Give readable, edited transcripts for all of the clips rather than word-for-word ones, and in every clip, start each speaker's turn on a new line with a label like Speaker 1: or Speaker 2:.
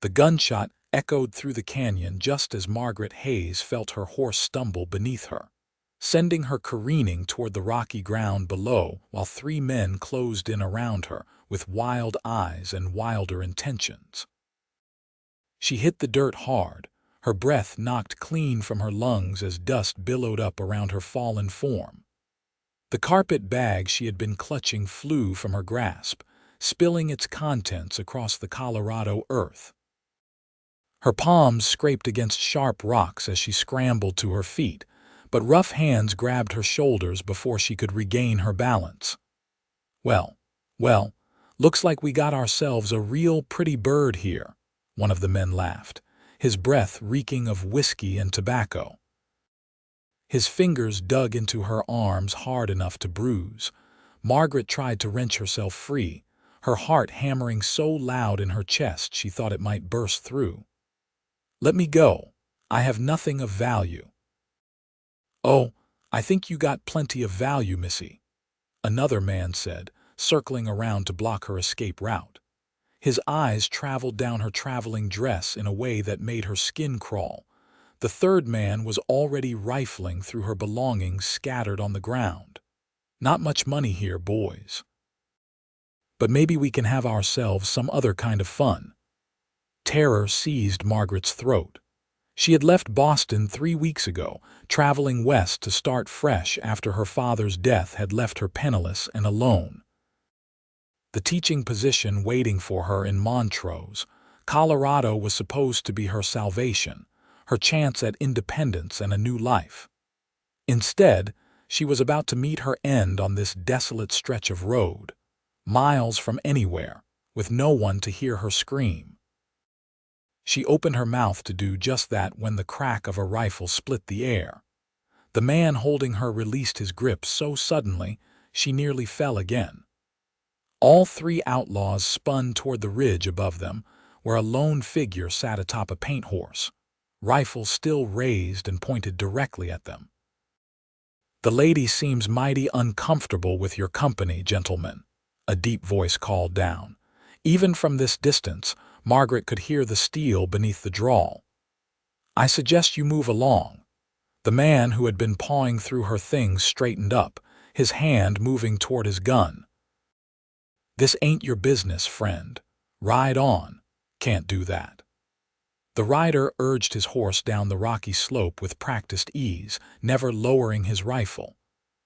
Speaker 1: The gunshot echoed through the canyon just as Margaret Hayes felt her horse stumble beneath her, sending her careening toward the rocky ground below while three men closed in around her with wild eyes and wilder intentions. She hit the dirt hard, her breath knocked clean from her lungs as dust billowed up around her fallen form. The carpet bag she had been clutching flew from her grasp, spilling its contents across the Colorado earth. Her palms scraped against sharp rocks as she scrambled to her feet, but rough hands grabbed her shoulders before she could regain her balance. Well, looks like we got ourselves a real pretty bird here," one of the men laughed, his breath reeking of whiskey and tobacco. His fingers dug into her arms hard enough to bruise. Margaret tried to wrench herself free, her heart hammering so loud in her chest she thought it might burst through. "Let me go. I have nothing of value." "Oh, I think you got plenty of value, missy," another man said, circling around to block her escape route. His eyes traveled down her traveling dress in a way that made her skin crawl. The third man was already rifling through her belongings scattered on the ground. "Not much money here, boys. But maybe we can have ourselves some other kind of fun." Terror seized Margaret's throat. She had left Boston 3 weeks ago, traveling west to start fresh after her father's death had left her penniless and alone. The teaching position waiting for her in Montrose, Colorado was supposed to be her salvation, her chance at independence and a new life. Instead, she was about to meet her end on this desolate stretch of road, miles from anywhere, with no one to hear her scream. She opened her mouth to do just that when the crack of a rifle split the air. The man holding her released his grip so suddenly she nearly fell again. All three outlaws spun toward the ridge above them, where a lone figure sat atop a paint horse, rifle still raised and pointed directly at them. "The lady seems mighty uncomfortable with your company, gentlemen," a deep voice called down. Even from this distance, Margaret could hear the steel beneath the drawl. "I suggest you move along." The man who had been pawing through her things straightened up, his hand moving toward his gun. "This ain't your business, friend. Ride on. Can't do that." The rider urged his horse down the rocky slope with practiced ease, never lowering his rifle.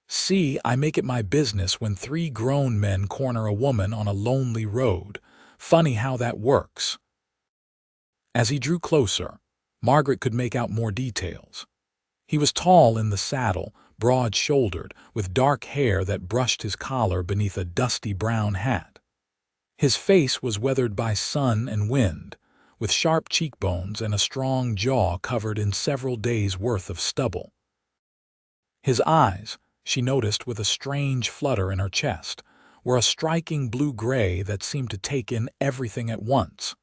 Speaker 1: "See, I make it my business when 3 grown men corner a woman on a lonely road. Funny how that works." As he drew closer, Margaret could make out more details. He was tall in the saddle, broad-shouldered, with dark hair that brushed his collar beneath a dusty brown hat. His face was weathered by sun and wind, with sharp cheekbones and a strong jaw covered in several days' worth of stubble. His eyes, she noticed with a strange flutter in her chest, were a striking blue-gray that seemed to take in everything at once.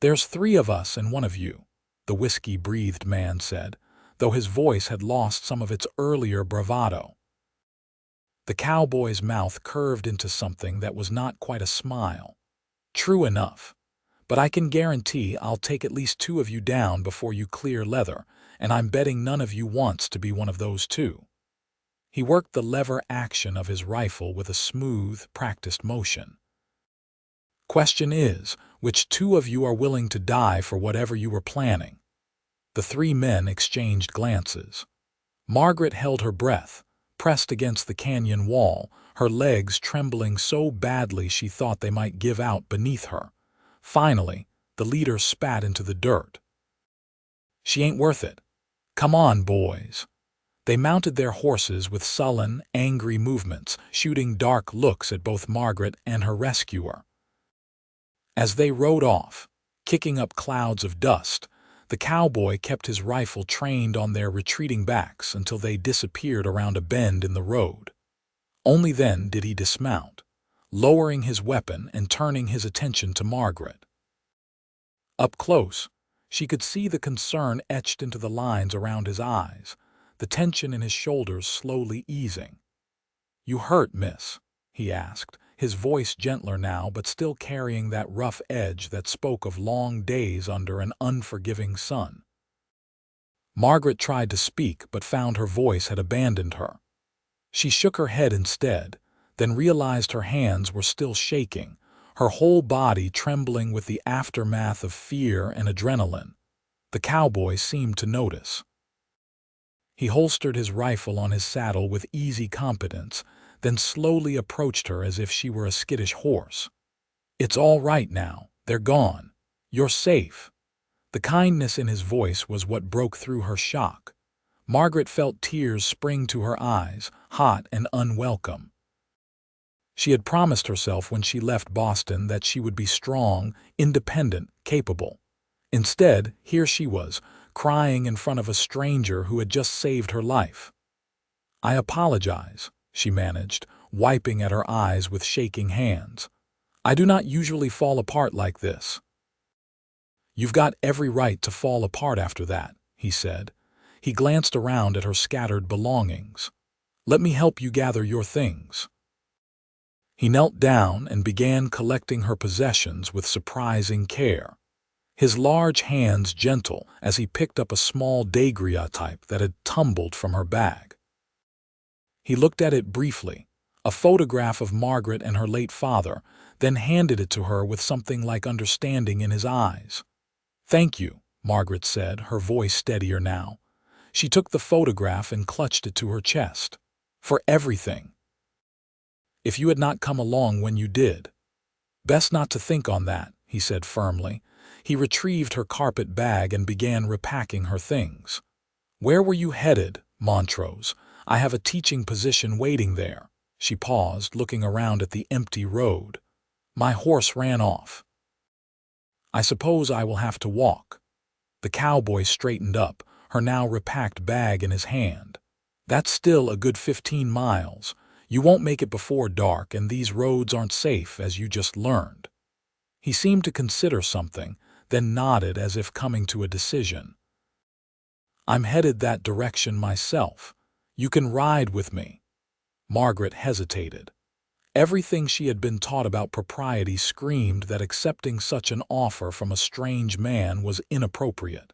Speaker 1: "There's 3 of us and 1 of you," the whiskey-breathed man said, though his voice had lost some of its earlier bravado. The cowboy's mouth curved into something that was not quite a smile. "True enough. But I can guarantee I'll take at least 2 of you down before you clear leather, and I'm betting none of you wants to be one of those 2. He worked the lever action of his rifle with a smooth, practiced motion. "Question is, which 2 of you are willing to die for whatever you were planning?" The 3 men exchanged glances. Margaret held her breath, pressed against the canyon wall, her legs trembling so badly she thought they might give out beneath her. Finally, the leader spat into the dirt. "She ain't worth it. Come on, boys." They mounted their horses with sullen, angry movements, shooting dark looks at both Margaret and her rescuer. As they rode off, kicking up clouds of dust, the cowboy kept his rifle trained on their retreating backs until they disappeared around a bend in the road. Only then did he dismount, lowering his weapon and turning his attention to Margaret. Up close, she could see the concern etched into the lines around his eyes, the tension in his shoulders slowly easing. "You hurt, miss?" he asked, his voice gentler now but still carrying that rough edge that spoke of long days under an unforgiving sun. Margaret tried to speak but found her voice had abandoned her. She shook her head instead, then realized her hands were still shaking, her whole body trembling with the aftermath of fear and adrenaline. The cowboy seemed to notice. He holstered his rifle on his saddle with easy competence, then slowly approached her as if she were a skittish horse. "It's all right now. They're gone. You're safe." The kindness in his voice was what broke through her shock. Margaret felt tears spring to her eyes, hot and unwelcome. She had promised herself when she left Boston that she would be strong, independent, capable. Instead, here she was, crying in front of a stranger who had just saved her life. "I apologize," she managed, wiping at her eyes with shaking hands. "I do not usually fall apart like this." "You've got every right to fall apart after that," he said. He glanced around at her scattered belongings. "Let me help you gather your things." He knelt down and began collecting her possessions with surprising care, his large hands gentle as he picked up a small daguerreotype that had tumbled from her bag. He looked at it briefly, a photograph of Margaret and her late father, then handed it to her with something like understanding in his eyes. "Thank you," Margaret said, her voice steadier now. She took the photograph and clutched it to her chest. "For everything. If you had not come along when you did." "Best not to think on that," he said firmly. He retrieved her carpet bag and began repacking her things. "Where were you headed?" "Montrose. I have a teaching position waiting there." She paused, looking around at the empty road. "My horse ran off. I suppose I will have to walk." The cowboy straightened up, her now repacked bag in his hand. "That's still a good 15 miles. You won't make it before dark, and these roads aren't safe, as you just learned." He seemed to consider something, then nodded as if coming to a decision. "I'm headed that direction myself. You can ride with me." Margaret hesitated. Everything she had been taught about propriety screamed that accepting such an offer from a strange man was inappropriate.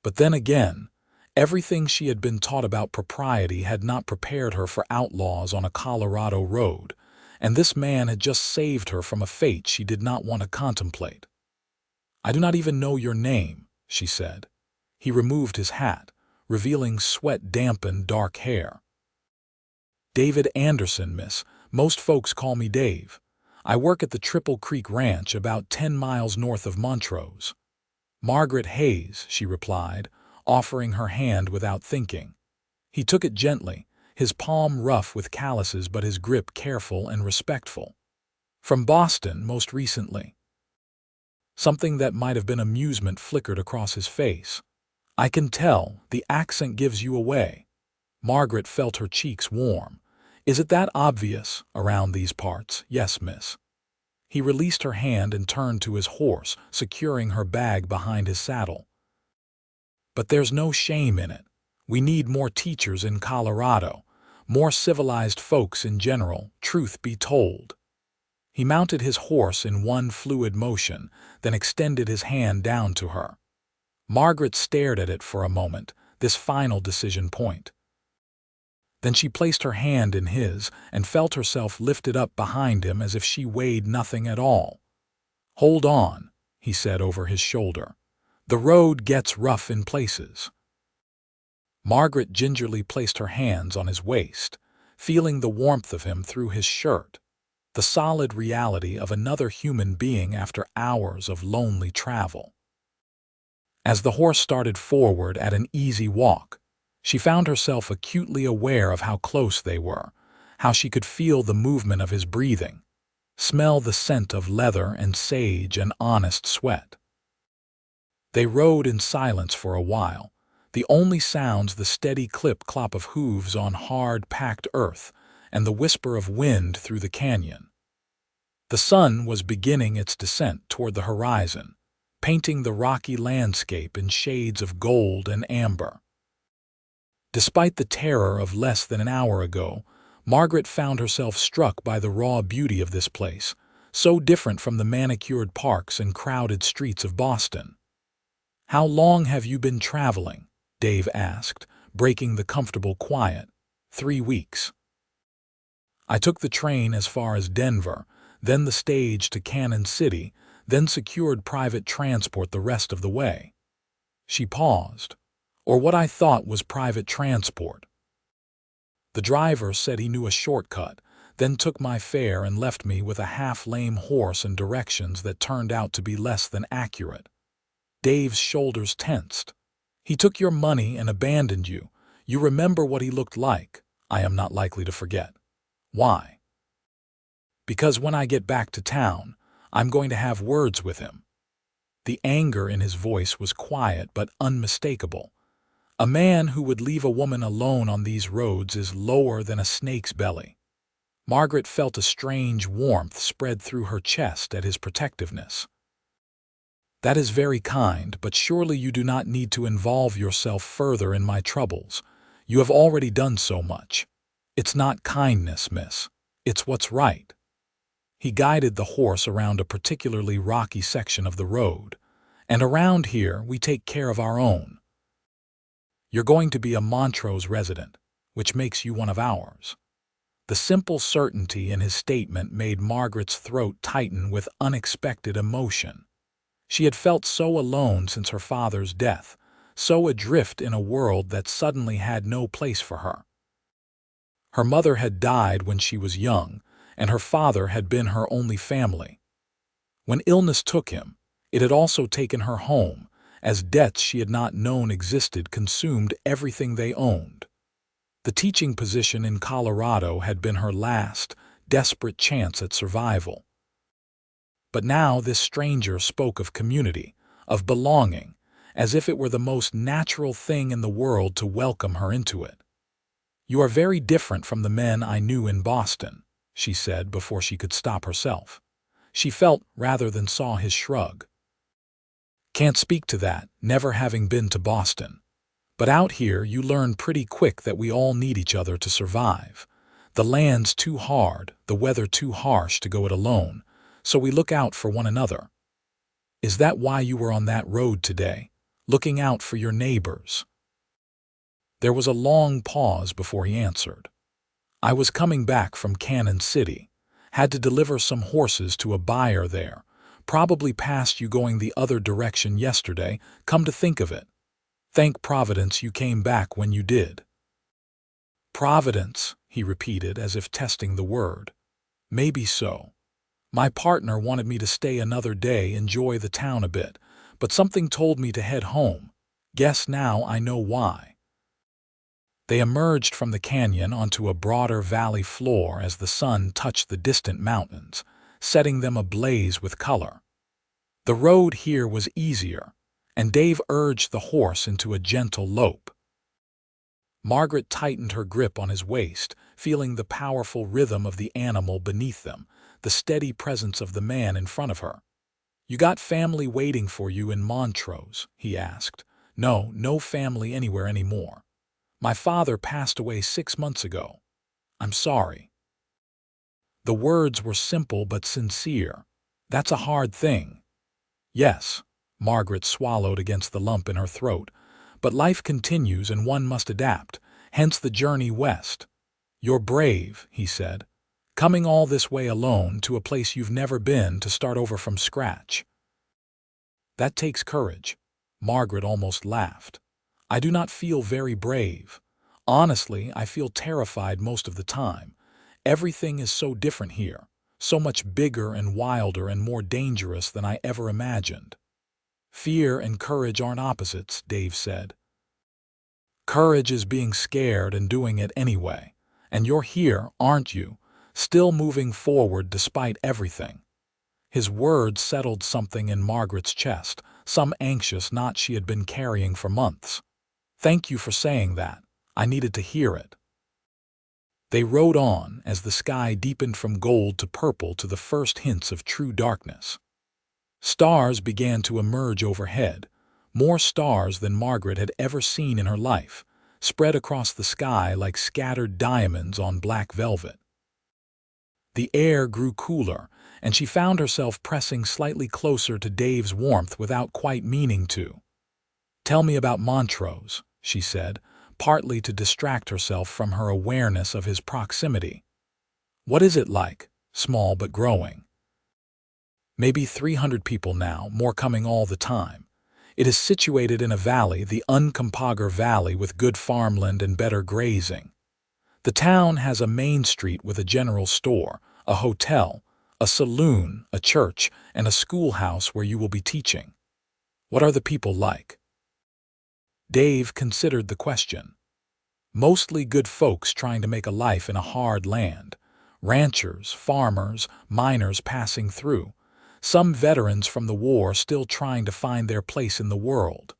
Speaker 1: But then again, everything she had been taught about propriety had not prepared her for outlaws on a Colorado road, and this man had just saved her from a fate she did not want to contemplate. "I do not even know your name," she said. He removed his hat, revealing sweat-dampened dark hair. "David Anderson, miss. Most folks call me Dave. I work at the Triple Creek Ranch about 10 miles north of Montrose." "Margaret Hayes," she replied, offering her hand without thinking. He took it gently, his palm rough with calluses but his grip careful and respectful. "From Boston, most recently." Something that might have been amusement flickered across his face. "I can tell, the accent gives you away." Margaret felt her cheeks warm. "Is it that obvious, around these parts?" "Yes, miss." He released her hand and turned to his horse, securing her bag behind his saddle. "But there's no shame in it. We need more teachers in Colorado, more civilized folks in general, truth be told." He mounted his horse in one fluid motion, then extended his hand down to her. Margaret stared at it for a moment, this final decision point. Then she placed her hand in his and felt herself lifted up behind him as if she weighed nothing at all. "Hold on," he said over his shoulder. "The road gets rough in places." Margaret gingerly placed her hands on his waist, feeling the warmth of him through his shirt, the solid reality of another human being after hours of lonely travel. As the horse started forward at an easy walk, she found herself acutely aware of how close they were, how she could feel the movement of his breathing, smell the scent of leather and sage and honest sweat. They rode in silence for a while, the only sounds the steady clip-clop of hooves on hard, packed earth and the whisper of wind through the canyon. The sun was beginning its descent toward the horizon, painting the rocky landscape in shades of gold and amber. Despite the terror of less than an hour ago, Margaret found herself struck by the raw beauty of this place, so different from the manicured parks and crowded streets of Boston. "How long have you been traveling?" Dave asked, breaking the comfortable quiet. "3 weeks. I took the train as far as Denver, then the stage to Cannon City, then secured private transport the rest of the way." She paused. "Or what I thought was private transport." "The driver said he knew a shortcut, then took my fare and left me with a half-lame horse and directions that turned out to be less than accurate." Dave's shoulders tensed. "He took your money and abandoned you. You remember what he looked like?" "I am not likely to forget." "Why?" "Because when I get back to town, I'm going to have words with him." The anger in his voice was quiet but unmistakable. A man who would leave a woman alone on these roads is lower than a snake's belly. Margaret felt a strange warmth spread through her chest at his protectiveness. "That is very kind, but surely you do not need to involve yourself further in my troubles. You have already done so much." "It's not kindness, miss. It's what's right." He guided the horse around a particularly rocky section of the road. "And around here, we take care of our own. You're going to be a Montrose resident, which makes you one of ours." The simple certainty in his statement made Margaret's throat tighten with unexpected emotion. She had felt so alone since her father's death, so adrift in a world that suddenly had no place for her. Her mother had died when she was young, and her father had been her only family. When illness took him, it had also taken her home, as debts she had not known existed consumed everything they owned. The teaching position in Colorado had been her last, desperate chance at survival. But now this stranger spoke of community, of belonging, as if it were the most natural thing in the world to welcome her into it. "You are very different from the men I knew in Boston," she said before she could stop herself. She felt rather than saw his shrug. "Can't speak to that, never having been to Boston. But out here you learn pretty quick that we all need each other to survive. The land's too hard, the weather too harsh to go it alone, so we look out for one another." "Is that why you were on that road today, looking out for your neighbors?" There was a long pause before he answered. "I was coming back from Cannon City. Had to deliver some horses to a buyer there. Probably passed you going the other direction yesterday, come to think of it. Thank Providence you came back when you did." "Providence," he repeated as if testing the word. "Maybe so. My partner wanted me to stay another day, enjoy the town a bit, but something told me to head home. Guess now I know why." They emerged from the canyon onto a broader valley floor as the sun touched the distant mountains, setting them ablaze with color. The road here was easier, and Dave urged the horse into a gentle lope. Margaret tightened her grip on his waist, feeling the powerful rhythm of the animal beneath them, the steady presence of the man in front of her. "You got family waiting for you in Montrose?" he asked. "No, no family anywhere anymore. My father passed away 6 months ago. I'm sorry." The words were simple but sincere. "That's a hard thing." "Yes," Margaret swallowed against the lump in her throat, "but life continues and one must adapt, hence the journey west." "You're brave," he said, "coming all this way alone to a place you've never been to start over from scratch." "That takes courage." Margaret almost laughed. "I do not feel very brave. Honestly, I feel terrified most of the time. Everything is so different here, so much bigger and wilder and more dangerous than I ever imagined." "Fear and courage aren't opposites," Dave said. "Courage is being scared and doing it anyway. And you're here, aren't you? Still moving forward despite everything." His words settled something in Margaret's chest, some anxious knot she had been carrying for months. "Thank you for saying that. I needed to hear it." They rode on as the sky deepened from gold to purple to the first hints of true darkness. Stars began to emerge overhead, more stars than Margaret had ever seen in her life, spread across the sky like scattered diamonds on black velvet. The air grew cooler, and she found herself pressing slightly closer to Dave's warmth without quite meaning to. "Tell me about Montrose," she said, partly to distract herself from her awareness of his proximity. "What is it like, small but growing?" "Maybe 300 people now, more coming all the time. It is situated in a valley, the Uncompahgre Valley, with good farmland and better grazing. The town has a main street with a general store, a hotel, a saloon, a church, and a schoolhouse where you will be teaching." "What are the people like?" Dave considered the question. "Mostly good folks trying to make a life in a hard land. Ranchers, farmers, miners passing through. Some veterans from the war still trying to find their place in the world.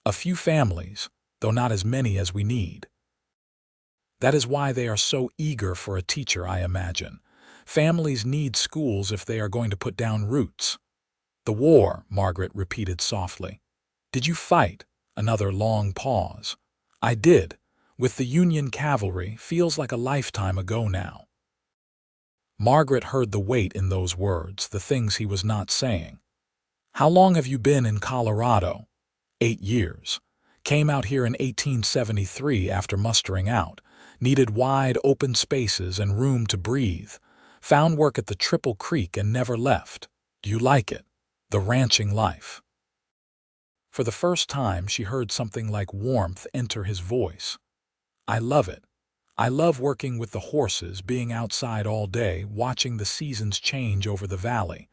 Speaker 1: A few families, though not as many as we need. That is why they are so eager for a teacher, I imagine. Families need schools if they are going to put down roots." "The war," Margaret repeated softly. "Did you fight?" Another long pause. "I did. With the Union cavalry. Feels like a lifetime ago now." Margaret heard the weight in those words, the things he was not saying. "How long have you been in Colorado?" 8 years. Came out here in 1873 after mustering out. Needed wide open spaces and room to breathe. Found work at the Triple Creek and never left. Do you like it? The ranching life?" For the first time, she heard something like warmth enter his voice. "I love it. I love working with the horses, being outside all day, watching the seasons change over the valley.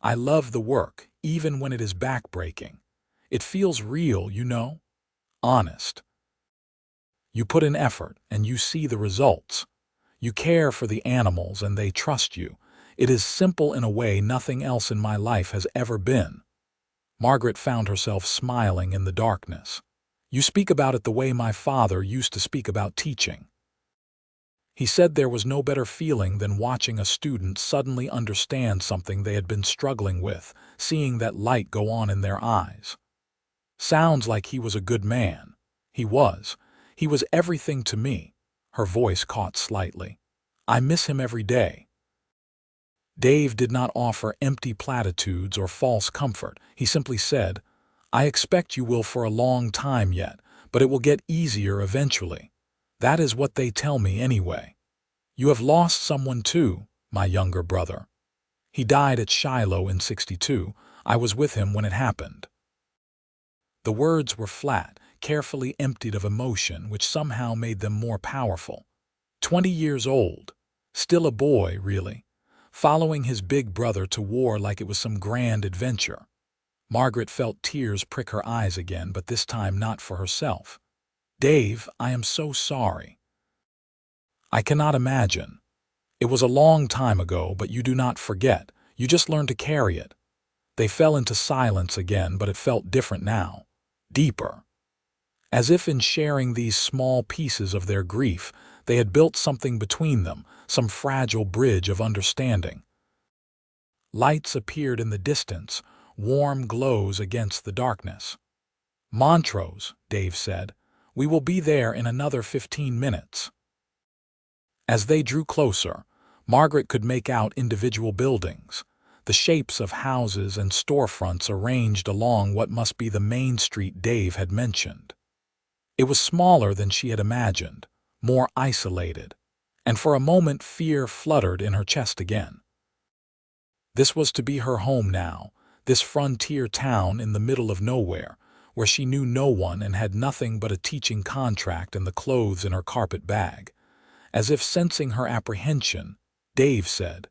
Speaker 1: I love the work, even when it is backbreaking. It feels real, you know? Honest. You put in effort, and you see the results. You care for the animals, and they trust you. It is simple in a way nothing else in my life has ever been." Margaret found herself smiling in the darkness. "You speak about it the way my father used to speak about teaching. He said there was no better feeling than watching a student suddenly understand something they had been struggling with, seeing that light go on in their eyes." "Sounds like he was a good man." "He was. He was everything to me." Her voice caught slightly. "I miss him every day." Dave did not offer empty platitudes or false comfort. He simply said, "I expect you will for a long time yet, but it will get easier eventually. That is what they tell me anyway. You have lost someone too, my younger brother. He died at Shiloh in '62. I was with him when it happened." The words were flat, carefully emptied of emotion, which somehow made them more powerful. 20 years old. Still a boy, really. Following his big brother to war like it was some grand adventure. Margaret felt tears prick her eyes again, but this time not for herself. "Dave, I am so sorry." "I cannot imagine. It was a long time ago, but you do not forget. You just learn to carry it." They fell into silence again, but it felt different now. Deeper. As if in sharing these small pieces of their grief, they had built something between them, some fragile bridge of understanding. Lights appeared in the distance, warm glows against the darkness. "Montrose," Dave said. "We will be there in another 15 minutes." As they drew closer, Margaret could make out individual buildings, the shapes of houses and storefronts arranged along what must be the main street Dave had mentioned. It was smaller than she had imagined, more isolated, and for a moment fear fluttered in her chest again. This was to be her home now, this frontier town in the middle of nowhere, where she knew no one and had nothing but a teaching contract and the clothes in her carpet bag. As if sensing her apprehension, Dave said,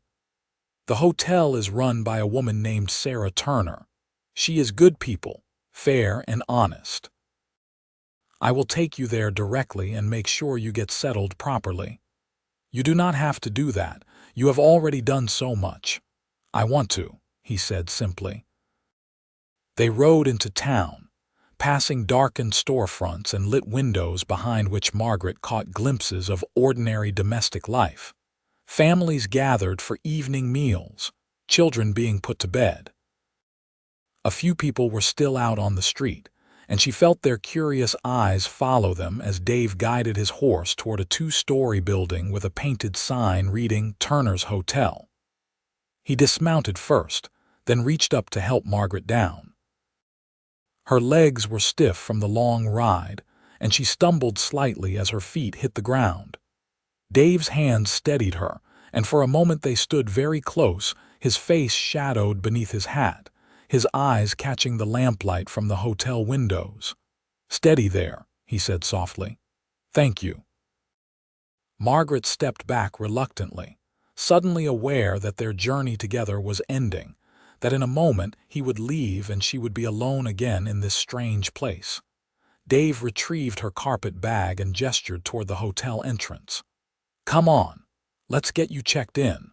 Speaker 1: "The hotel is run by a woman named Sarah Turner. She is good people, fair and honest. I will take you there directly and make sure you get settled properly. You do not have to do that. You have already done so much." "I want to," he said simply. They rode into town, passing darkened storefronts and lit windows behind which Margaret caught glimpses of ordinary domestic life. Families gathered for evening meals, children being put to bed. A few people were still out on the street, and she felt their curious eyes follow them as Dave guided his horse toward a two-story building with a painted sign reading Turner's Hotel. He dismounted first, then reached up to help Margaret down. Her legs were stiff from the long ride, and she stumbled slightly as her feet hit the ground. Dave's hands steadied her, and for a moment they stood very close, his face shadowed beneath his hat, his eyes catching the lamplight from the hotel windows. "Steady there," he said softly. "Thank you." Margaret stepped back reluctantly, suddenly aware that their journey together was ending, that in a moment he would leave and she would be alone again in this strange place. Dave retrieved her carpet bag and gestured toward the hotel entrance. "Come on, let's get you checked in."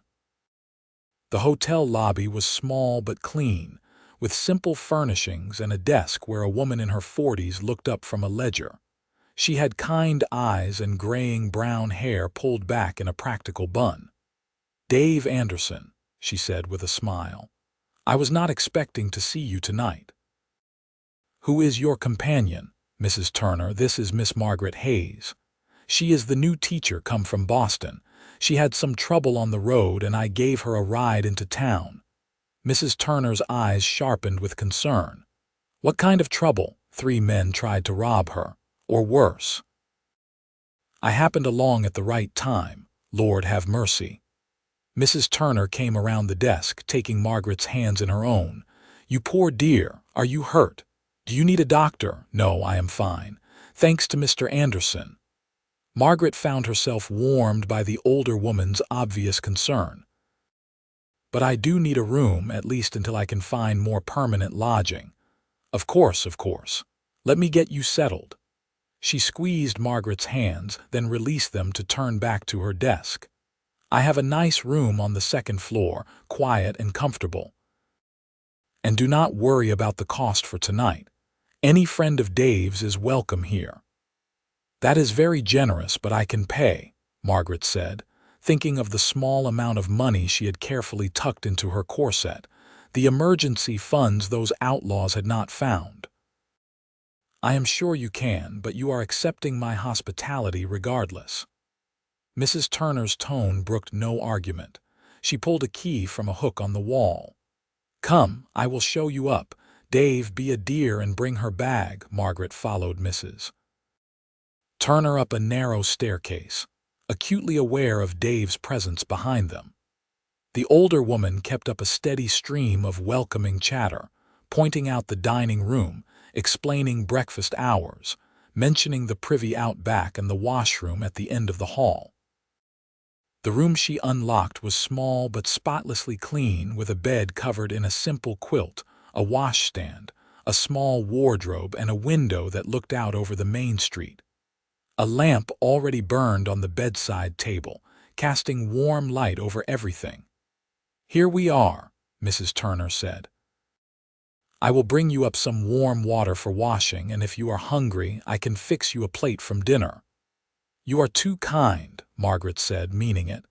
Speaker 1: The hotel lobby was small but clean, with simple furnishings and a desk where a woman in her 40s looked up from a ledger. She had kind eyes and graying brown hair pulled back in a practical bun. "Dave Anderson," she said with a smile. "I was not expecting to see you tonight." "Who is your companion, Mrs. Turner?" "This is Miss Margaret Hayes. She is the new teacher come from Boston. She had some trouble on the road and I gave her a ride into town." Mrs. Turner's eyes sharpened with concern. "What kind of trouble?" "3 men tried to rob her, or worse." "I happened along at the right time. Lord have mercy." Mrs. Turner came around the desk, taking Margaret's hands in her own. "You poor dear, are you hurt? Do you need a doctor?" "No, I am fine. Thanks to Mr. Anderson." Margaret found herself warmed by the older woman's obvious concern. "But I do need a room, at least until I can find more permanent lodging." Of course. Let me get you settled." She squeezed Margaret's hands, then released them to turn back to her desk. "I have a nice room on the 2nd floor, quiet and comfortable. And do not worry about the cost for tonight. Any friend of Dave's is welcome here." "That is very generous, but I can pay," Margaret said, thinking of the small amount of money she had carefully tucked into her corset, the emergency funds those outlaws had not found. "I am sure you can, but you are accepting my hospitality regardless." Mrs. Turner's tone brooked no argument. She pulled a key from a hook on the wall. "Come, I will show you up. Dave, be a dear and bring her bag." Margaret followed Mrs. Turner up a narrow staircase, acutely aware of Dave's presence behind them. The older woman kept up a steady stream of welcoming chatter, pointing out the dining room, explaining breakfast hours, mentioning the privy out back and the washroom at the end of the hall. The room she unlocked was small but spotlessly clean, with a bed covered in a simple quilt, a washstand, a small wardrobe, and a window that looked out over the main street. A lamp already burned on the bedside table, casting warm light over everything. "Here we are," Mrs. Turner said. "I will bring you up some warm water for washing, and if you are hungry, I can fix you a plate from dinner." "You are too kind," Margaret said, meaning it.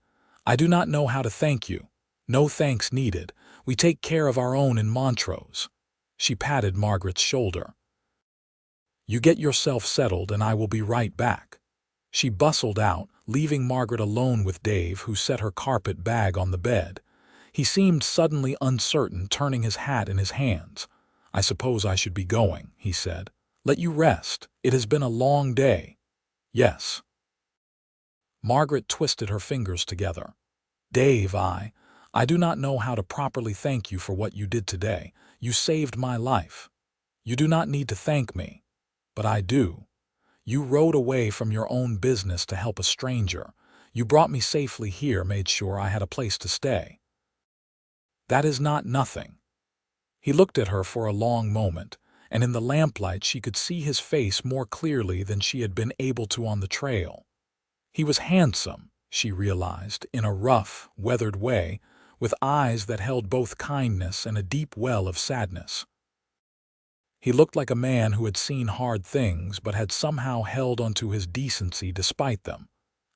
Speaker 1: "I do not know how to thank you." "No thanks needed. We take care of our own in Montrose." She patted Margaret's shoulder. "You get yourself settled and I will be right back." She bustled out, leaving Margaret alone with Dave, who set her carpet bag on the bed. He seemed suddenly uncertain, turning his hat in his hands. "I suppose I should be going," he said. "Let you rest. It has been a long day." "Yes." Margaret twisted her fingers together. "Dave, I do not know how to properly thank you for what you did today. You saved my life." "You do not need to thank me." "But I do. You rode away from your own business to help a stranger. You brought me safely here, made sure I had a place to stay." "That is not nothing." He looked at her for a long moment, and in the lamplight she could see his face more clearly than she had been able to on the trail. He was handsome, she realized, in a rough, weathered way, with eyes that held both kindness and a deep well of sadness. He looked like a man who had seen hard things but had somehow held onto his decency despite them.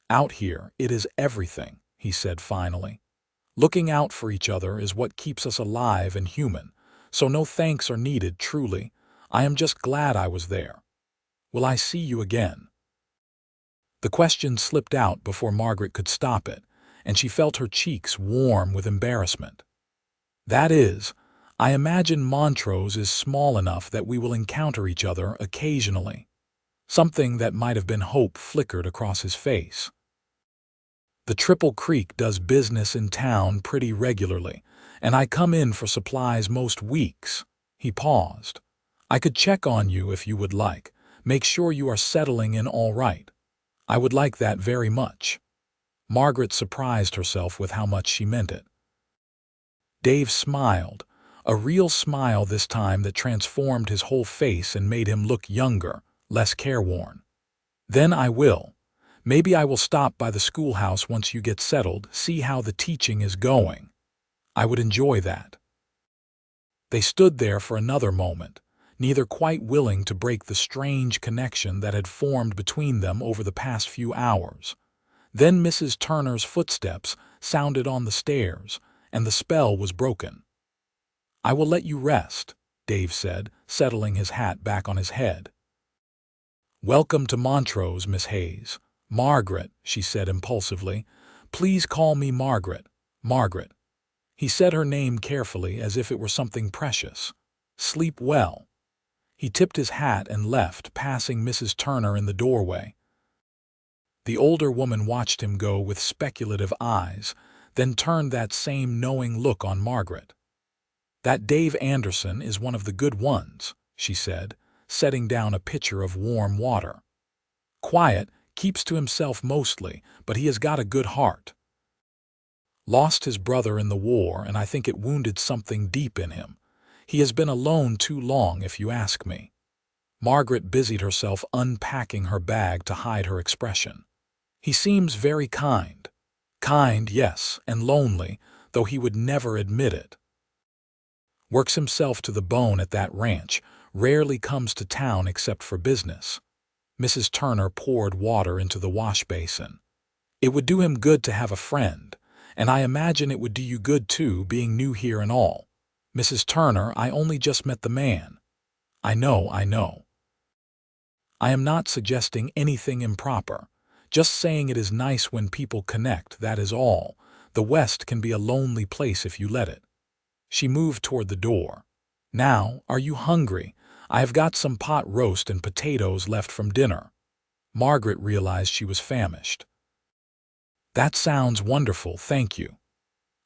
Speaker 1: "Out here, it is everything," he said finally. "Looking out for each other is what keeps us alive and human, so no thanks are needed, truly. I am just glad I was there. Will I see you again?" The question slipped out before Margaret could stop it, and she felt her cheeks warm with embarrassment. "That is, I imagine Montrose is small enough that we will encounter each other occasionally." Something that might have been hope flickered across his face. "The Triple Creek does business in town pretty regularly, and I come in for supplies most weeks." He paused. "I could check on you if you would like. Make sure you are settling in all right. I would like that very much." Margaret surprised herself with how much she meant it. Dave smiled, a real smile this time that transformed his whole face and made him look younger, less careworn. "Then I will. Maybe I will stop by the schoolhouse once you get settled, see how the teaching is going. I would enjoy that." They stood there for another moment, neither quite willing to break the strange connection that had formed between them over the past few hours. Then Mrs. Turner's footsteps sounded on the stairs, and the spell was broken. "I will let you rest," Dave said, settling his hat back on his head. "Welcome to Montrose, Miss Hayes." "Margaret," she said impulsively. "Please call me Margaret. Margaret." He said her name carefully as if it were something precious. "Sleep well." He tipped his hat and left, passing Mrs. Turner in the doorway. The older woman watched him go with speculative eyes, then turned that same knowing look on Margaret. "That Dave Anderson is one of the good ones," she said, setting down a pitcher of warm water. "Quiet, keeps to himself mostly, but he has got a good heart. Lost his brother in the war, and I think it wounded something deep in him. He has been alone too long, if you ask me." Margaret busied herself unpacking her bag to hide her expression. "He seems very kind." "Kind, yes, and lonely, though he would never admit it. Works himself to the bone at that ranch, rarely comes to town except for business." Mrs. Turner poured water into the wash basin. "It would do him good to have a friend, and I imagine it would do you good too, being new here and all." "Mrs. Turner, I only just met the man." I know. I am not suggesting anything improper. Just saying it is nice when people connect, that is all. The West can be a lonely place if you let it." She moved toward the door. "Now, are you hungry? I have got some pot roast and potatoes left from dinner." Margaret realized she was famished. "That sounds wonderful, thank you.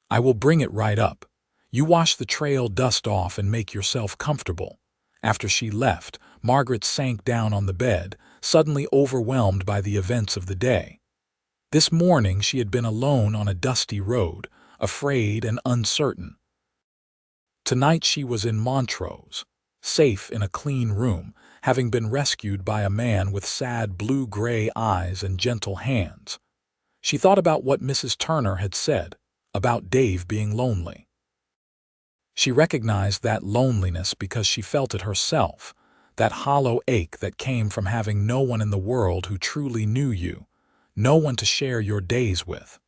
Speaker 1: I will bring it right up. You wash the trail dust off and make yourself comfortable." After she left, Margaret sank down on the bed, suddenly overwhelmed by the events of the day. This morning she had been alone on a dusty road, afraid and uncertain. Tonight she was in Montrose, safe in a clean room, having been rescued by a man with sad blue-gray eyes and gentle hands. She thought about what Mrs. Turner had said, about Dave being lonely. She recognized that loneliness because she felt it herself, that hollow ache that came from having no one in the world who truly knew you, no one to share your days with.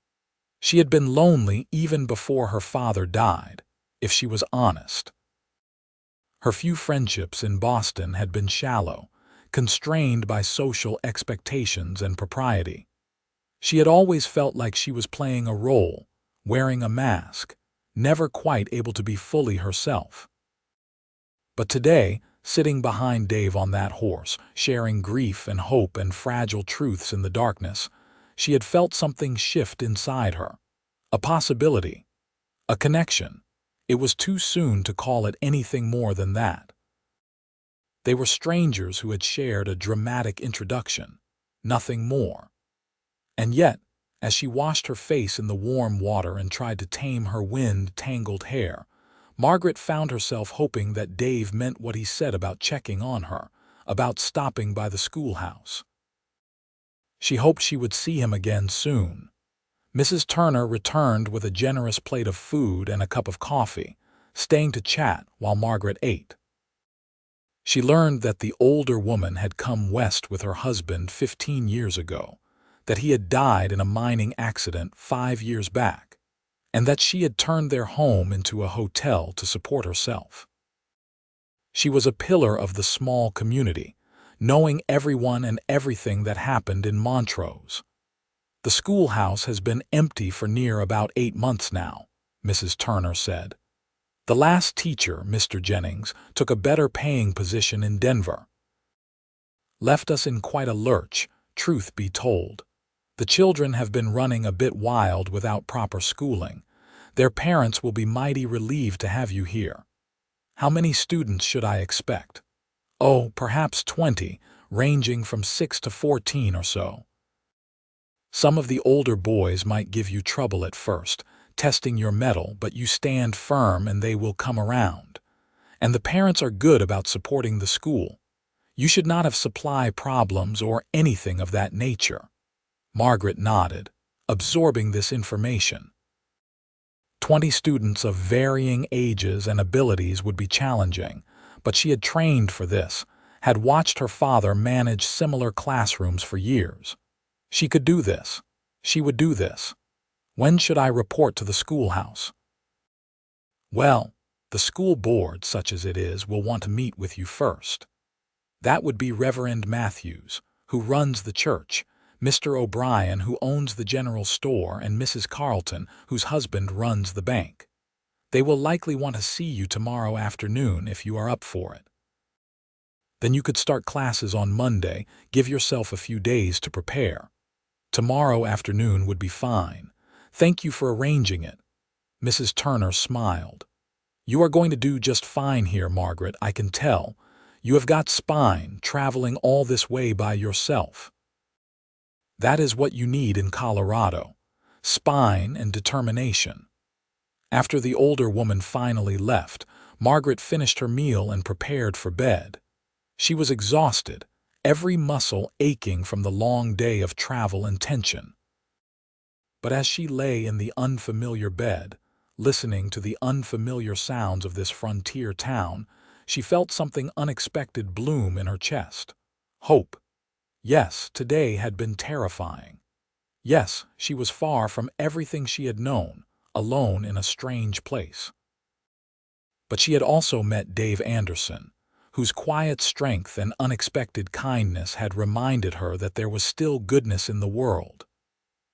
Speaker 1: She had been lonely even before her father died, if she was honest. Her few friendships in Boston had been shallow, constrained by social expectations and propriety. She had always felt like she was playing a role, wearing a mask, never quite able to be fully herself. But today, sitting behind Dave on that horse, sharing grief and hope and fragile truths in the darkness, she had felt something shift inside her. A possibility. A connection. It was too soon to call it anything more than that. They were strangers who had shared a dramatic introduction. Nothing more. And yet, as she washed her face in the warm water and tried to tame her wind-tangled hair, Margaret found herself hoping that Dave meant what he said about checking on her, about stopping by the schoolhouse. She hoped she would see him again soon. Mrs. Turner returned with a generous plate of food and a cup of coffee, staying to chat while Margaret ate. She learned that the older woman had come west with her husband 15 years ago, that he had died in a mining accident 5 years back, and that she had turned their home into a hotel to support herself. She was a pillar of the small community, knowing everyone and everything that happened in Montrose. The schoolhouse has been empty for near about 8 months now, Mrs. Turner said. The last teacher, Mr. Jennings, took a better-paying position in Denver. Left us in quite a lurch, truth be told. The children have been running a bit wild without proper schooling. Their parents will be mighty relieved to have you here. How many students should I expect? Oh, perhaps 20, ranging from 6 to 14 or so. Some of the older boys might give you trouble at first, testing your mettle, but you stand firm and they will come around. And the parents are good about supporting the school. You should not have supply problems or anything of that nature. Margaret nodded, absorbing this information. 20 students of varying ages and abilities would be challenging, but she had trained for this, had watched her father manage similar classrooms for years. She could do this. She would do this. When should I report to the schoolhouse? Well, the school board, such as it is, will want to meet with you first. That would be Reverend Matthews, who runs the church, Mr. O'Brien, who owns the general store, and Mrs. Carlton, whose husband runs the bank. They will likely want to see you tomorrow afternoon if you are up for it. Then you could start classes on Monday, give yourself a few days to prepare. Tomorrow afternoon would be fine. Thank you for arranging it. Mrs. Turner smiled. You are going to do just fine here, Margaret, I can tell. You have got spine, traveling all this way by yourself. That is what you need in Colorado. Spine and determination. After the older woman finally left, Margaret finished her meal and prepared for bed. She was exhausted, every muscle aching from the long day of travel and tension. But as she lay in the unfamiliar bed, listening to the unfamiliar sounds of this frontier town, she felt something unexpected bloom in her chest. Hope. Yes, today had been terrifying. Yes, she was far from everything she had known, alone in a strange place. But she had also met Dave Anderson, whose quiet strength and unexpected kindness had reminded her that there was still goodness in the world.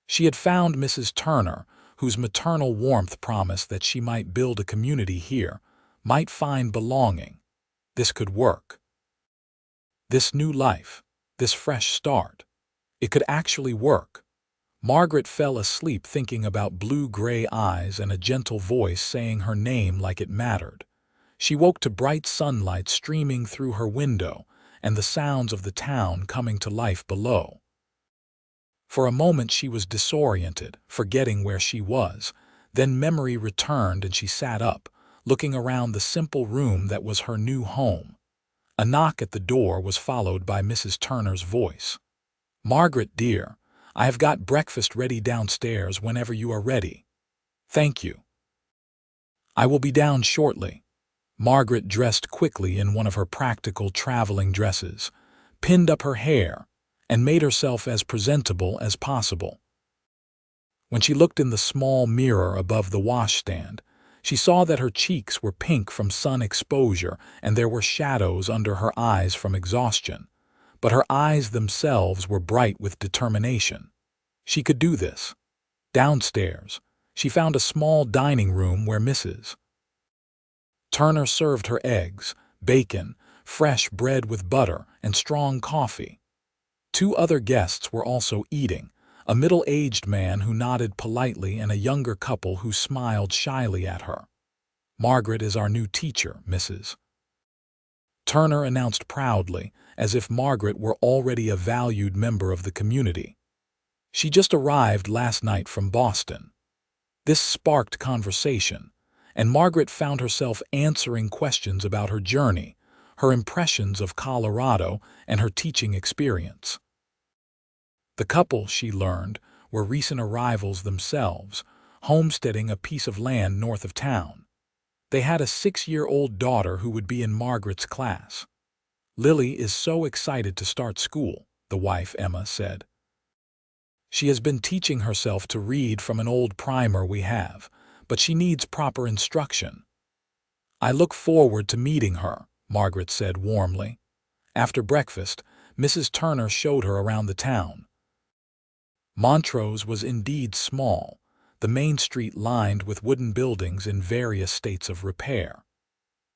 Speaker 1: She had found Mrs. Turner, whose maternal warmth promised that she might build a community here, might find belonging. This could work. This new life, this fresh start, it could actually work. Margaret fell asleep thinking about blue-gray eyes and a gentle voice saying her name like it mattered. She woke to bright sunlight streaming through her window and the sounds of the town coming to life below. For a moment she was disoriented, forgetting where she was. Then memory returned and she sat up, looking around the simple room that was her new home. A knock at the door was followed by Mrs. Turner's voice. "Margaret, dear, I have got breakfast ready downstairs whenever you are ready." "Thank you. I will be down shortly." Margaret dressed quickly in one of her practical traveling dresses, pinned up her hair, and made herself as presentable as possible. When she looked in the small mirror above the washstand, she saw that her cheeks were pink from sun exposure and there were shadows under her eyes from exhaustion, but her eyes themselves were bright with determination. She could do this. Downstairs, she found a small dining room where Mrs. Turner served her eggs, bacon, fresh bread with butter, and strong coffee. 2 other guests were also eating, a middle-aged man who nodded politely and a younger couple who smiled shyly at her. "Margaret is our new teacher, Mrs. Turner announced proudly, as if Margaret were already a valued member of the community. She just arrived last night from Boston. This sparked conversation, and Margaret found herself answering questions about her journey, her impressions of Colorado, and her teaching experience. The couple, she learned, were recent arrivals themselves, homesteading a piece of land north of town. They had a 6-year-old daughter who would be in Margaret's class. "Lily is so excited to start school," the wife, Emma, said. "She has been teaching herself to read from an old primer we have, but she needs proper instruction. I look forward to meeting her," Margaret said warmly. After breakfast, Mrs. Turner showed her around the town. Montrose was indeed small, the main street lined with wooden buildings in various states of repair.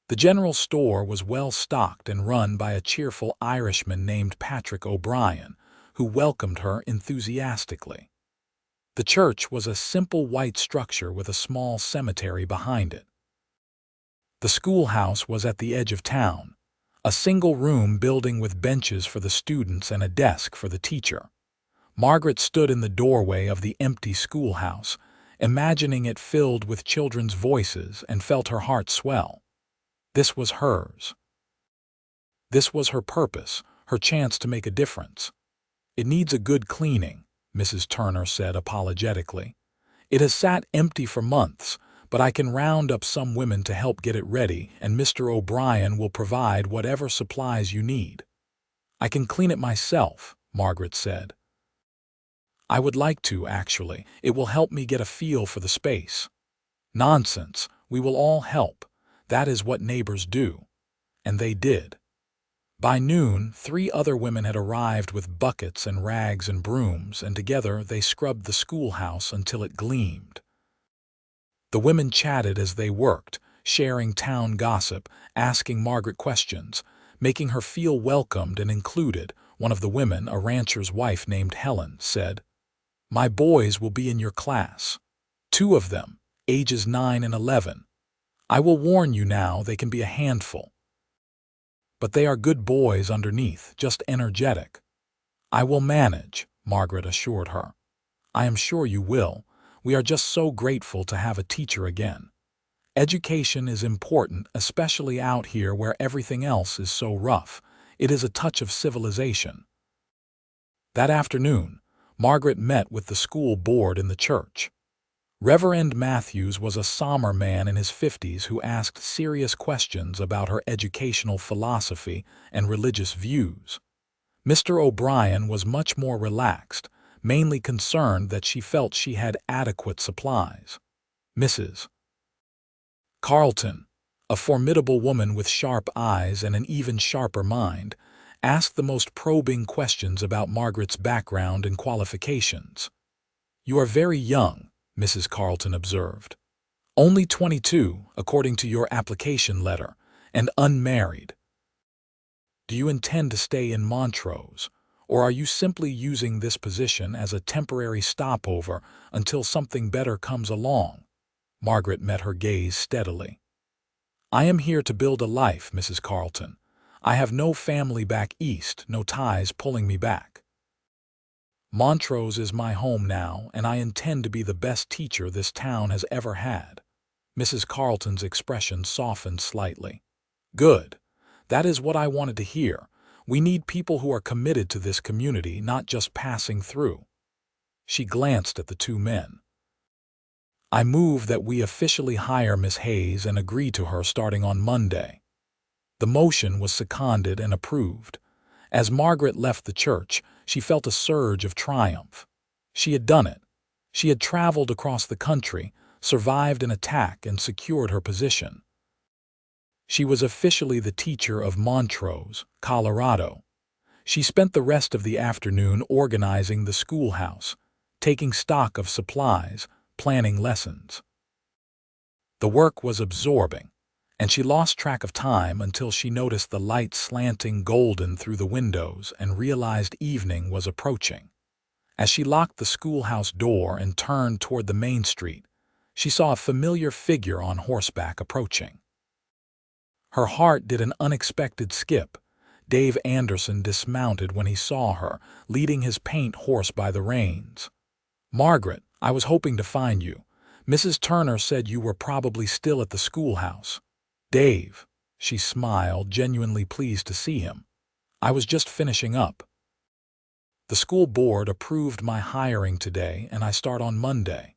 Speaker 1: The general store was well stocked and run by a cheerful Irishman named Patrick O'Brien, who welcomed her enthusiastically. The church was a simple white structure with a small cemetery behind it. The schoolhouse was at the edge of town, a single-room building with benches for the students and a desk for the teacher. Margaret stood in the doorway of the empty schoolhouse, imagining it filled with children's voices, and felt her heart swell. This was hers. This was her purpose, her chance to make a difference. "It needs a good cleaning," Mrs. Turner said apologetically. "It has sat empty for months, but I can round up some women to help get it ready, and Mr. O'Brien will provide whatever supplies you need." "I can clean it myself," Margaret said. "I would like to, actually. It will help me get a feel for the space." "Nonsense. We will all help. That is what neighbors do." And they did. By noon, 3 other women had arrived with buckets and rags and brooms, and together they scrubbed the schoolhouse until it gleamed. The women chatted as they worked, sharing town gossip, asking Margaret questions, making her feel welcomed and included. One of the women, a rancher's wife named Helen, said, "My boys will be in your class. 2 of them, ages 9 and 11. I will warn you now, they can be a handful. But they are good boys underneath, just energetic." "I will manage," Margaret assured her. "I am sure you will. We are just so grateful to have a teacher again. Education is important, especially out here where everything else is so rough. It is a touch of civilization." That afternoon, Margaret met with the school board in the church. Reverend Matthews was a somber man in his 50s who asked serious questions about her educational philosophy and religious views. Mr. O'Brien was much more relaxed, mainly concerned that she felt she had adequate supplies. Mrs. Carleton, a formidable woman with sharp eyes and an even sharper mind, asked the most probing questions about Margaret's background and qualifications. "You are very young," Mrs. Carleton observed. "Only 22, according to your application letter, and unmarried. Do you intend to stay in Montrose, or are you simply using this position as a temporary stopover until something better comes along?" Margaret met her gaze steadily. "I am here to build a life, Mrs. Carleton. I have no family back east, no ties pulling me back. Montrose is my home now, and I intend to be the best teacher this town has ever had." Mrs. Carleton's expression softened slightly. "Good. That is what I wanted to hear. We need people who are committed to this community, not just passing through." She glanced at the 2 men. "I move that we officially hire Miss Hayes and agree to her starting on Monday." The motion was seconded and approved. As Margaret left the church, she felt a surge of triumph. She had done it. She had traveled across the country, survived an attack, and secured her position. She was officially the teacher of Montrose, Colorado. She spent the rest of the afternoon organizing the schoolhouse, taking stock of supplies, planning lessons. The work was absorbing, and she lost track of time until she noticed the light slanting golden through the windows and realized evening was approaching. As she locked the schoolhouse door and turned toward the main street, she saw a familiar figure on horseback approaching. Her heart did an unexpected skip. Dave Anderson dismounted when he saw her, leading his paint horse by the reins. "Margaret, I was hoping to find you. Mrs. Turner said you were probably still at the schoolhouse." "Dave," she smiled, genuinely pleased to see him. "I was just finishing up. The school board approved my hiring today, and I start on Monday."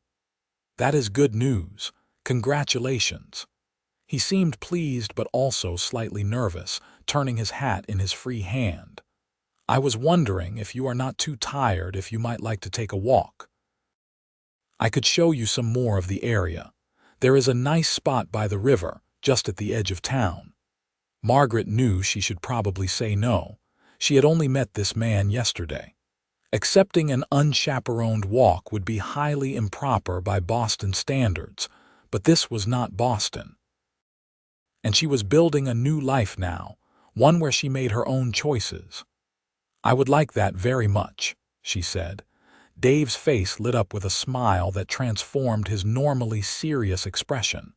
Speaker 1: "That is good news. Congratulations." He seemed pleased but also slightly nervous, turning his hat in his free hand. "I was wondering if you are not too tired, if you might like to take a walk. I could show you some more of the area. There is a nice spot by the river, just at the edge of town." Margaret knew she should probably say no. She had only met this man yesterday. Accepting an unchaperoned walk would be highly improper by Boston standards, but this was not Boston. And she was building a new life now, one where she made her own choices. "I would like that very much," she said. Dave's face lit up with a smile that transformed his normally serious expression.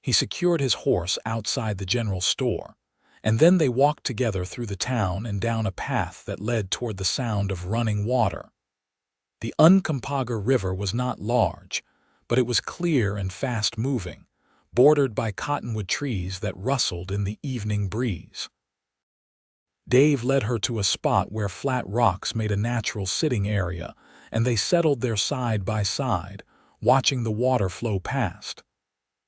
Speaker 1: He secured his horse outside the general store, and then they walked together through the town and down a path that led toward the sound of running water. The Uncompahgre River was not large, but it was clear and fast-moving, bordered by cottonwood trees that rustled in the evening breeze. Dave led her to a spot where flat rocks made a natural sitting area, and they settled there side by side, watching the water flow past.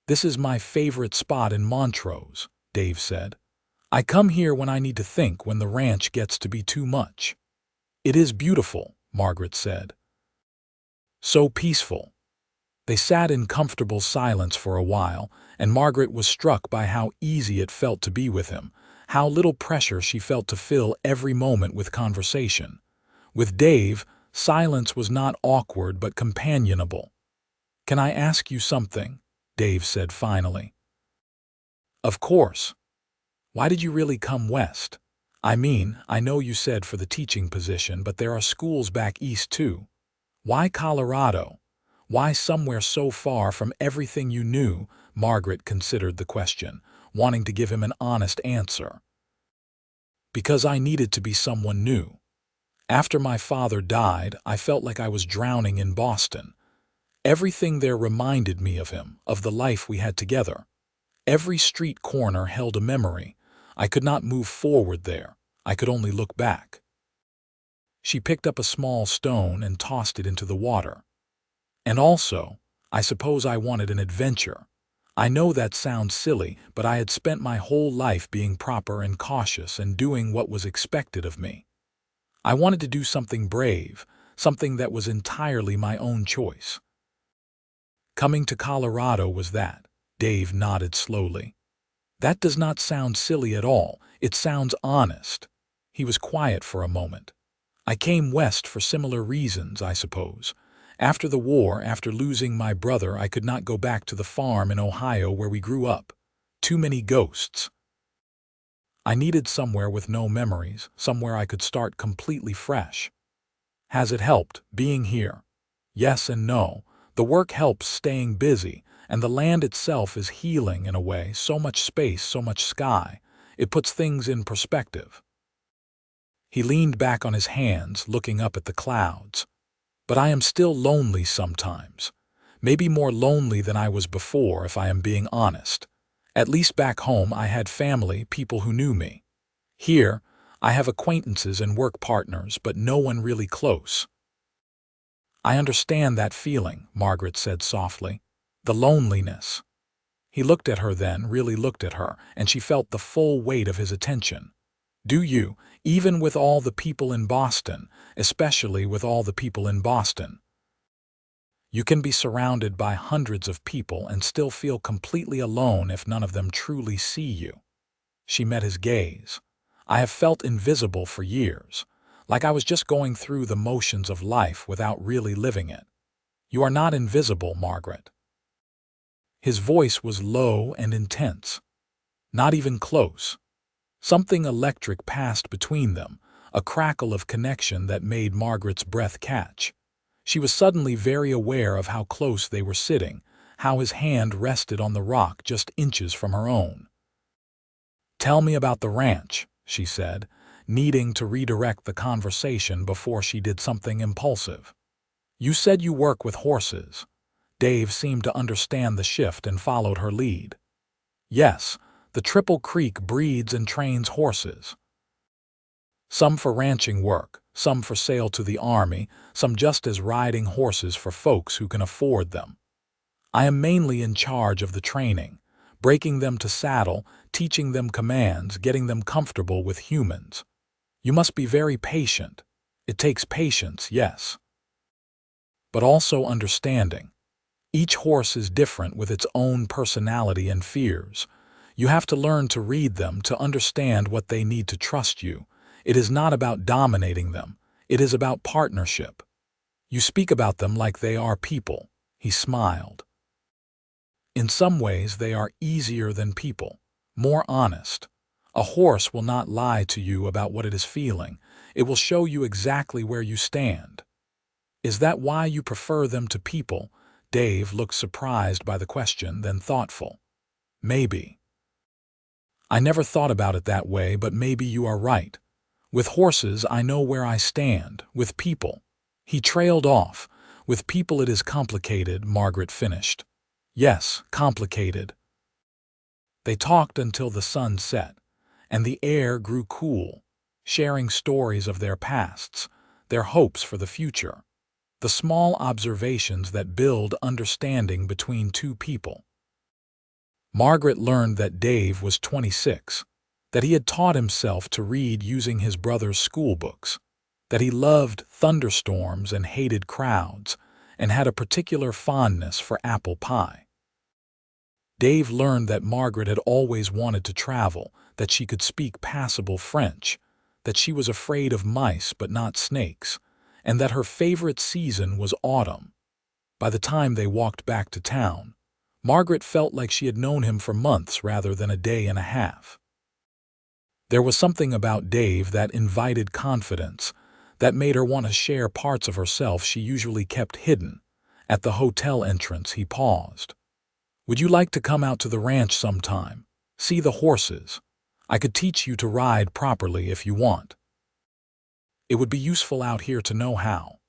Speaker 1: "This is my favorite spot in Montrose," Dave said. "I come here when I need to think, when the ranch gets to be too much." "It is beautiful," Margaret said. "So peaceful." They sat in comfortable silence for a while, and Margaret was struck by how easy it felt to be with him, how little pressure she felt to fill every moment with conversation. With Dave, silence was not awkward but companionable. "Can I ask you something?" Dave said finally. "Of course. Why did you really come west? I mean, I know you said for the teaching position, but there are schools back east too. Why Colorado? Why somewhere so far from everything you knew?" Margaret considered the question, wanting to give him an honest answer. "Because I needed to be someone new. After my father died, I felt like I was drowning in Boston. Everything there reminded me of him, of the life we had together. Every street corner held a memory. I could not move forward there. I could only look back." She picked up a small stone and tossed it into the water. "And also, I suppose I wanted an adventure. I know that sounds silly, but I had spent my whole life being proper and cautious and doing what was expected of me. I wanted to do something brave, something that was entirely my own choice. Coming to Colorado was that." Dave nodded slowly. "That does not sound silly at all. It sounds honest." He was quiet for a moment. "I came west for similar reasons, I suppose. After the war, after losing my brother, I could not go back to the farm in Ohio where we grew up. Too many ghosts. I needed somewhere with no memories, somewhere I could start completely fresh. Has it helped, being here? Yes and no. The work helps staying busy, and the land itself is healing in a way, so much space, so much sky. It puts things in perspective." He leaned back on his hands, looking up at the clouds. "But I am still lonely sometimes. Maybe more lonely than I was before, if I am being honest. At least back home I had family, people who knew me. Here, I have acquaintances and work partners, but no one really close." "I understand that feeling," Margaret said softly. "The loneliness." He looked at her then, really looked at her, and she felt the full weight of his attention. "Do you, even with all the people in Boston, especially with all the people in Boston? You can be surrounded by hundreds of people and still feel completely alone if none of them truly see you." She met his gaze. "I have felt invisible for years, like I was just going through the motions of life without really living it." "You are not invisible, Margaret." His voice was low and intense. "Not even close." Something electric passed between them, a crackle of connection that made Margaret's breath catch. She was suddenly very aware of how close they were sitting, how his hand rested on the rock just inches from her own. "Tell me about the ranch," she said, needing to redirect the conversation before she did something impulsive. "You said you work with horses." Dave seemed to understand the shift and followed her lead. "Yes, the Triple Creek breeds and trains horses. Some for ranching work, some for sale to the army, some just as riding horses for folks who can afford them. I am mainly in charge of the training, breaking them to saddle, teaching them commands, getting them comfortable with humans. You must be very patient. It takes patience, yes, but also understanding. Each horse is different with its own personality and fears. You have to learn to read them to understand what they need to trust you. It is not about dominating them. It is about partnership. You speak about them like they are people. He smiled. In some ways, they are easier than people, more honest. A horse will not lie to you about what it is feeling. It will show you exactly where you stand. Is that why you prefer them to people? Dave looked surprised by the question, then thoughtful. Maybe. I never thought about it that way, but maybe you are right. With horses, I know where I stand. With people. He trailed off. With people it is complicated, Margaret finished. Yes, complicated. They talked until the sun set, and the air grew cool, sharing stories of their pasts, their hopes for the future, the small observations that build understanding between two people. Margaret learned that Dave was 26, that he had taught himself to read using his brother's school books, that he loved thunderstorms and hated crowds, and had a particular fondness for apple pie. Dave learned that Margaret had always wanted to travel, that she could speak passable French, that she was afraid of mice but not snakes, and that her favorite season was autumn. By the time they walked back to town, Margaret felt like she had known him for months rather than a day and a half. There was something about Dave that invited confidence, that made her want to share parts of herself she usually kept hidden. At the hotel entrance, he paused. Would you like to come out to the ranch sometime? See the horses? I could teach you to ride properly if you want. It would be useful out here to know how.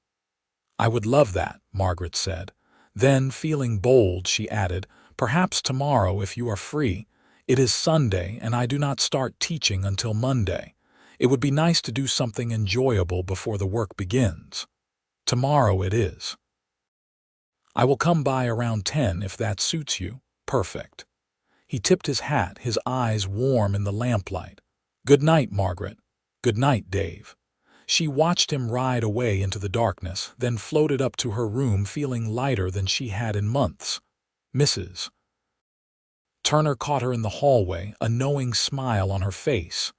Speaker 1: I would love that, Margaret said. Then, feeling bold, she added, perhaps tomorrow if you are free. It is Sunday and I do not start teaching until Monday. It would be nice to do something enjoyable before the work begins. Tomorrow it is. I will come by around 10 if that suits you. Perfect. He tipped his hat, his eyes warm in the lamplight. Good night, Margaret. Good night, Dave. She watched him ride away into the darkness, then floated up to her room feeling lighter than she had in months. Mrs. Turner caught her in the hallway, a knowing smile on her face.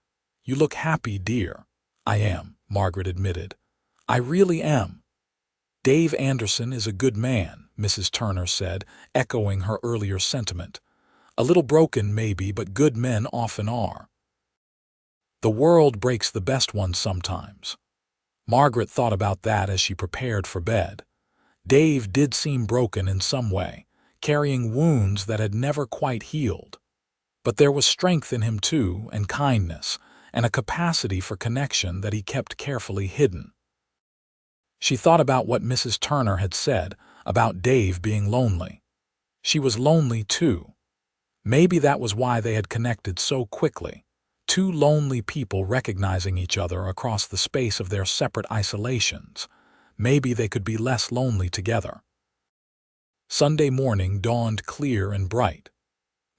Speaker 1: You look happy, dear. I am, Margaret admitted. I really am. Dave Anderson is a good man, Mrs. Turner said, echoing her earlier sentiment. A little broken, maybe, but good men often are. The world breaks the best ones sometimes. Margaret thought about that as she prepared for bed. Dave did seem broken in some way, carrying wounds that had never quite healed. But there was strength in him too, and kindness, and a capacity for connection that he kept carefully hidden. She thought about what Mrs. Turner had said about Dave being lonely. She was lonely too. Maybe that was why they had connected so quickly. Two lonely people recognizing each other across the space of their separate isolations. Maybe they could be less lonely together. Sunday morning dawned clear and bright.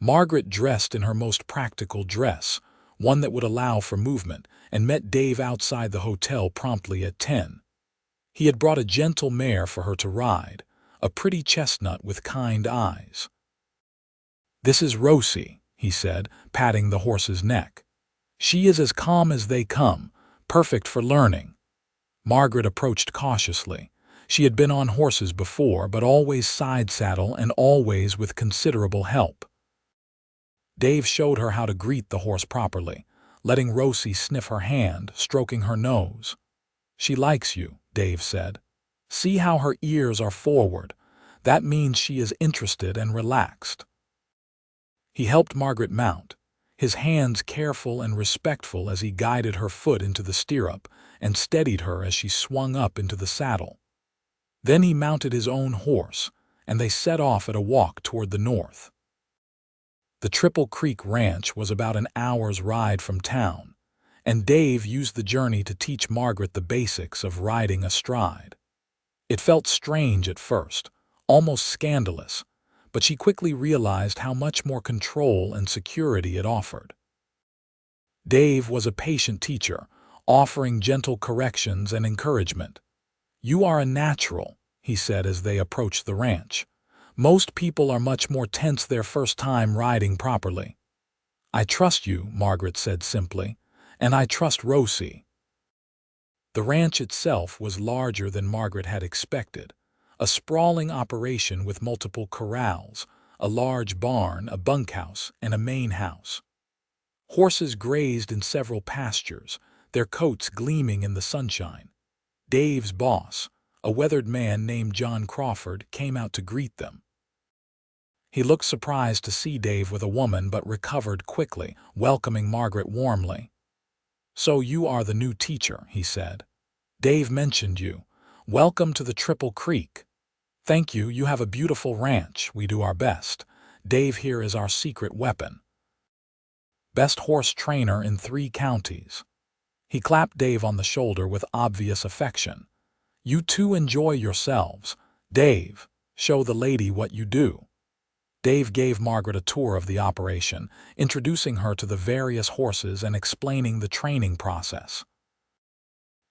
Speaker 1: Margaret dressed in her most practical dress, one that would allow for movement, and met Dave outside the hotel promptly at 10. He had brought a gentle mare for her to ride, a pretty chestnut with kind eyes. This is Rosie, he said, patting the horse's neck. She is as calm as they come, perfect for learning. Margaret approached cautiously. She had been on horses before, but always side saddle and always with considerable help. Dave showed her how to greet the horse properly, letting Rosie sniff her hand, stroking her nose. She likes you, Dave said. See how her ears are forward. That means she is interested and relaxed. He helped Margaret mount, his hands careful and respectful as he guided her foot into the stirrup and steadied her as she swung up into the saddle. Then he mounted his own horse, and they set off at a walk toward the north. The Triple Creek Ranch was about an hour's ride from town, and Dave used the journey to teach Margaret the basics of riding astride. It felt strange at first, almost scandalous, but she quickly realized how much more control and security it offered. Dave was a patient teacher, offering gentle corrections and encouragement. You are a natural, he said as they approached the ranch. Most people are much more tense their first time riding properly. "I trust you," Margaret said simply, "and I trust Rosie." The ranch itself was larger than Margaret had expected, a sprawling operation with multiple corrals, a large barn, a bunkhouse, and a main house. Horses grazed in several pastures, their coats gleaming in the sunshine. Dave's boss, a weathered man named John Crawford, came out to greet them. He looked surprised to see Dave with a woman but recovered quickly, welcoming Margaret warmly. "So you are the new teacher," he said. "Dave mentioned you. Welcome to the Triple Creek." "Thank you, you have a beautiful ranch. We do our best. Dave here is our secret weapon. Best horse trainer in 3 counties." He clapped Dave on the shoulder with obvious affection. "You two enjoy yourselves. Dave, show the lady what you do." Dave gave Margaret a tour of the operation, introducing her to the various horses and explaining the training process.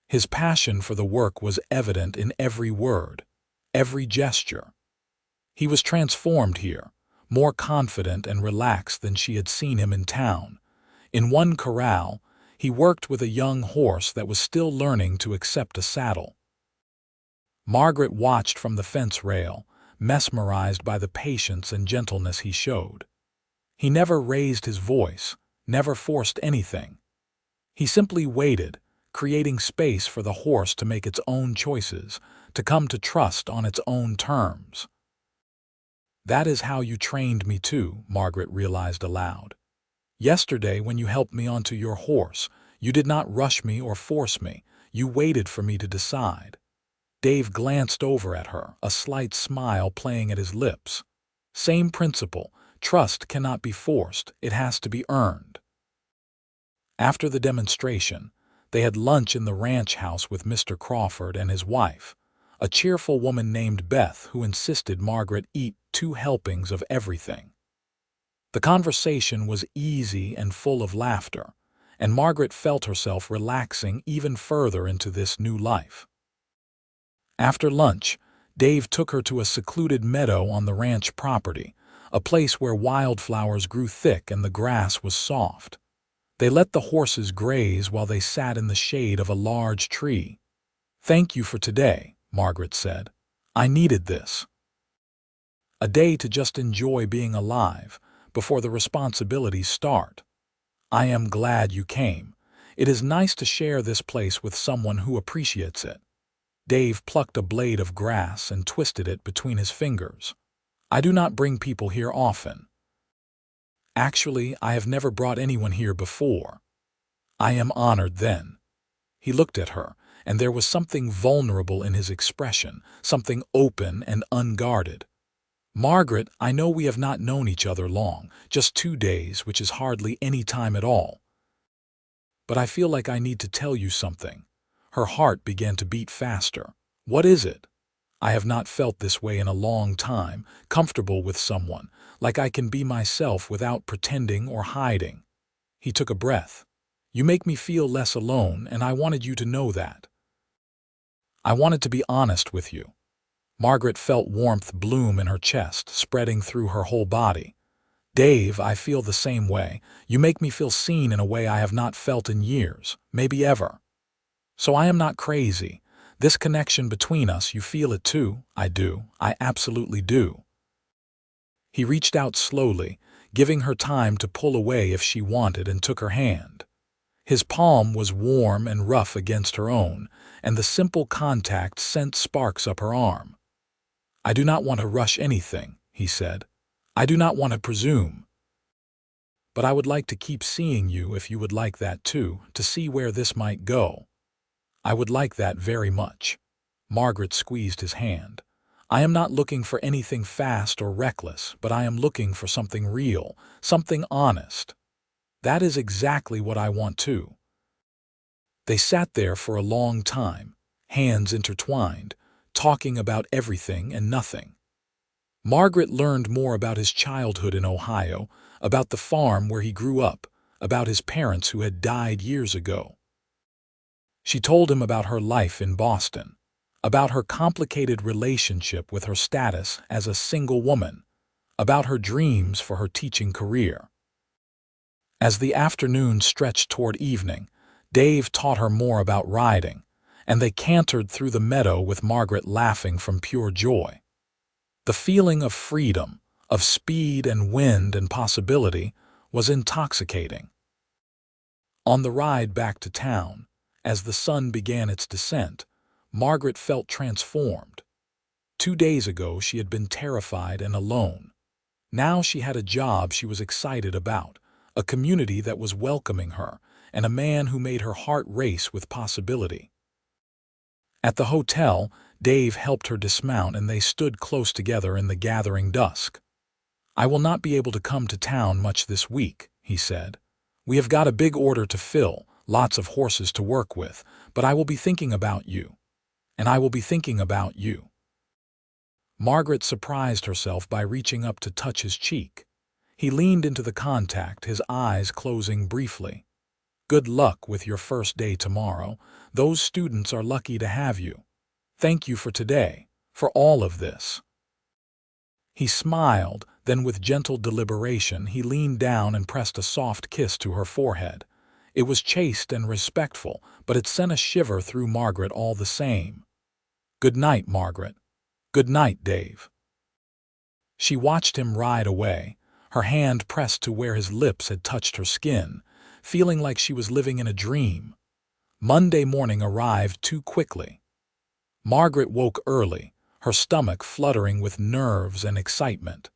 Speaker 1: His passion for the work was evident in every word, every gesture. He was transformed here, more confident and relaxed than she had seen him in town. In one corral, he worked with a young horse that was still learning to accept a saddle. Margaret watched from the fence rail, mesmerized by the patience and gentleness he showed. He never raised his voice, never forced anything. He simply waited, creating space for the horse to make its own choices, to come to trust on its own terms. "That is how you trained me too," Margaret realized aloud. "Yesterday, when you helped me onto your horse, you did not rush me or force me. You waited for me to decide." Dave glanced over at her, a slight smile playing at his lips. "Same principle. Trust cannot be forced. It has to be earned." After the demonstration, they had lunch in the ranch house with Mr. Crawford and his wife, a cheerful woman named Beth who insisted Margaret eat 2 helpings of everything. The conversation was easy and full of laughter, and Margaret felt herself relaxing even further into this new life. After lunch, Dave took her to a secluded meadow on the ranch property, a place where wildflowers grew thick and the grass was soft. They let the horses graze while they sat in the shade of a large tree. "Thank you for today," Margaret said. "I needed this. A day to just enjoy being alive before the responsibilities start. I am glad you came. It is nice to share this place with someone who appreciates it." Dave plucked a blade of grass and twisted it between his fingers. "I do not bring people here often. Actually, I have never brought anyone here before." "I am honored then." He looked at her, and there was something vulnerable in his expression, something open and unguarded. "Margaret, I know we have not known each other long, just 2 days, which is hardly any time at all. But I feel like I need to tell you something." Her heart began to beat faster. "What is it?" "I have not felt this way in a long time, comfortable with someone, like I can be myself without pretending or hiding." He took a breath. "You make me feel less alone, and I wanted you to know that. I wanted to be honest with you." Margaret felt warmth bloom in her chest, spreading through her whole body. "Dave, I feel the same way. You make me feel seen in a way I have not felt in years, maybe ever. So I am not crazy. This connection between us, you feel it too." "I do. I absolutely do." He reached out slowly, giving her time to pull away if she wanted, and took her hand. His palm was warm and rough against her own, and the simple contact sent sparks up her arm. "I do not want to rush anything," he said. "I do not want to presume. But I would like to keep seeing you if you would like that too, to see where this might go." "I would like that very much." Margaret squeezed his hand. "I am not looking for anything fast or reckless, but I am looking for something real, something honest. That is exactly what I want too." They sat there for a long time, hands intertwined, talking about everything and nothing. Margaret learned more about his childhood in Ohio, about the farm where he grew up, about his parents who had died years ago. She told him about her life in Boston, about her complicated relationship with her status as a single woman, about her dreams for her teaching career. As the afternoon stretched toward evening, Dave taught her more about riding, and they cantered through the meadow with Margaret laughing from pure joy. The feeling of freedom, of speed and wind and possibility, was intoxicating. On the ride back to town, as the sun began its descent, Margaret felt transformed. 2 days ago she had been terrified and alone. Now she had a job she was excited about, a community that was welcoming her, and a man who made her heart race with possibility. At the hotel, Dave helped her dismount and they stood close together in the gathering dusk. "I will not be able to come to town much this week," he said. "We have got a big order to fill, lots of horses to work with, but I will be thinking about you. And I will be thinking about you." Margaret surprised herself by reaching up to touch his cheek. He leaned into the contact, his eyes closing briefly. "Good luck with your first day tomorrow. Those students are lucky to have you. Thank you for today, for all of this." He smiled, then with gentle deliberation he leaned down and pressed a soft kiss to her forehead. It was chaste and respectful, but it sent a shiver through Margaret all the same. "Good night, Margaret. Good night, Dave." She watched him ride away, her hand pressed to where his lips had touched her skin, feeling like she was living in a dream. Monday morning arrived too quickly. Margaret woke early, her stomach fluttering with nerves and excitement.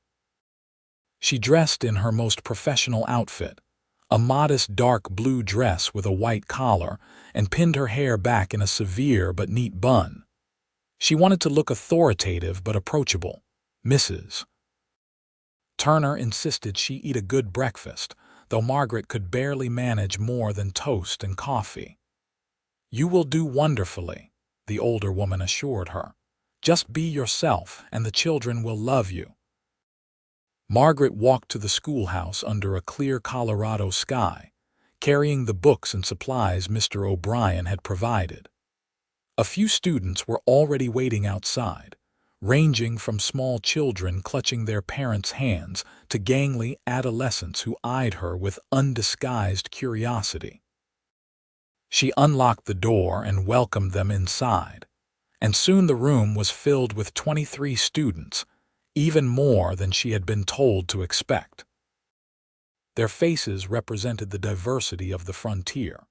Speaker 1: She dressed in her most professional outfit, a modest dark blue dress with a white collar, and pinned her hair back in a severe but neat bun. She wanted to look authoritative but approachable. Mrs. Turner insisted she eat a good breakfast, though Margaret could barely manage more than toast and coffee. "You will do wonderfully," the older woman assured her. "Just be yourself, and the children will love you." Margaret walked to the schoolhouse under a clear Colorado sky, carrying the books and supplies Mr. O'Brien had provided. A few students were already waiting outside, ranging from small children clutching their parents' hands to gangly adolescents who eyed her with undisguised curiosity. She unlocked the door and welcomed them inside, and soon the room was filled with 23 students, even more than she had been told to expect. Their faces represented the diversity of the frontier.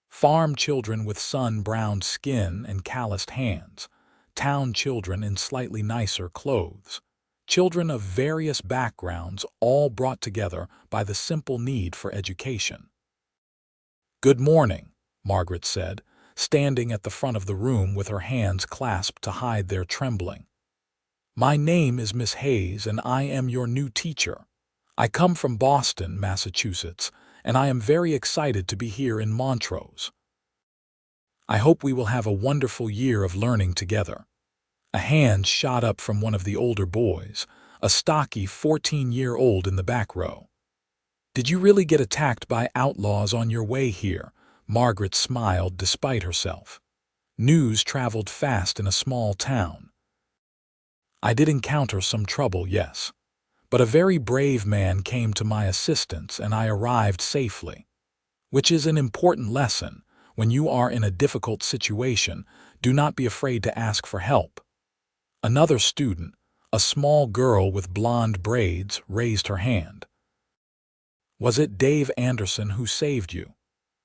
Speaker 1: Farm children with sun-browned skin and calloused hands, town children in slightly nicer clothes, children of various backgrounds all brought together by the simple need for education. "Good morning," Margaret said, standing at the front of the room with her hands clasped to hide their trembling. "My name is Miss Hayes, and I am your new teacher. I come from Boston, Massachusetts, and I am very excited to be here in Montrose. I hope we will have a wonderful year of learning together." A hand shot up from one of the older boys, a stocky 14-year-old in the back row. "Did you really get attacked by outlaws on your way here?" Margaret smiled despite herself. News traveled fast in a small town. "I did encounter some trouble, yes. But a very brave man came to my assistance and I arrived safely. Which is an important lesson. When you are in a difficult situation, do not be afraid to ask for help." Another student, a small girl with blonde braids, raised her hand. "Was it Dave Anderson who saved you?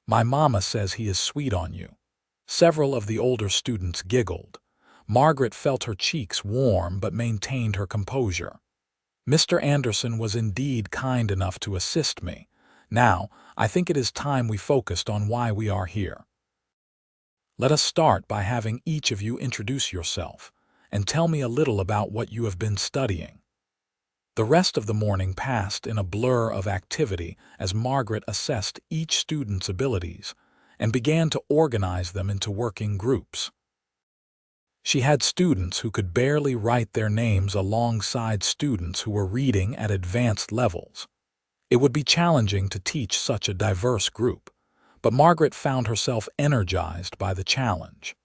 Speaker 1: My mama says he is sweet on you." Several of the older students giggled. Margaret felt her cheeks warm but maintained her composure. "Mr. Anderson was indeed kind enough to assist me. Now, I think it is time we focused on why we are here. Let us start by having each of you introduce yourself and tell me a little about what you have been studying." The rest of the morning passed in a blur of activity as Margaret assessed each student's abilities and began to organize them into working groups. She had students who could barely write their names alongside students who were reading at advanced levels. It would be challenging to teach such a diverse group, but Margaret found herself energized by the challenge.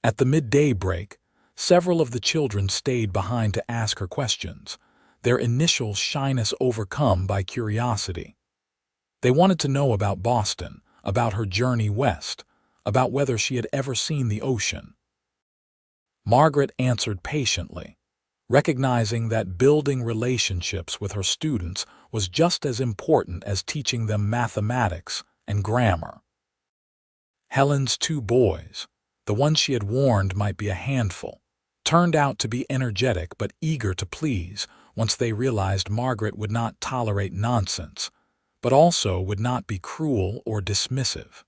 Speaker 1: At the midday break, several of the children stayed behind to ask her questions, their initial shyness overcome by curiosity. They wanted to know about Boston, about her journey west, about whether she had ever seen the ocean. Margaret answered patiently, recognizing that building relationships with her students was just as important as teaching them mathematics and grammar. Helen's two boys, the ones she had warned might be a handful, turned out to be energetic but eager to please once they realized Margaret would not tolerate nonsense, but also would not be cruel or dismissive.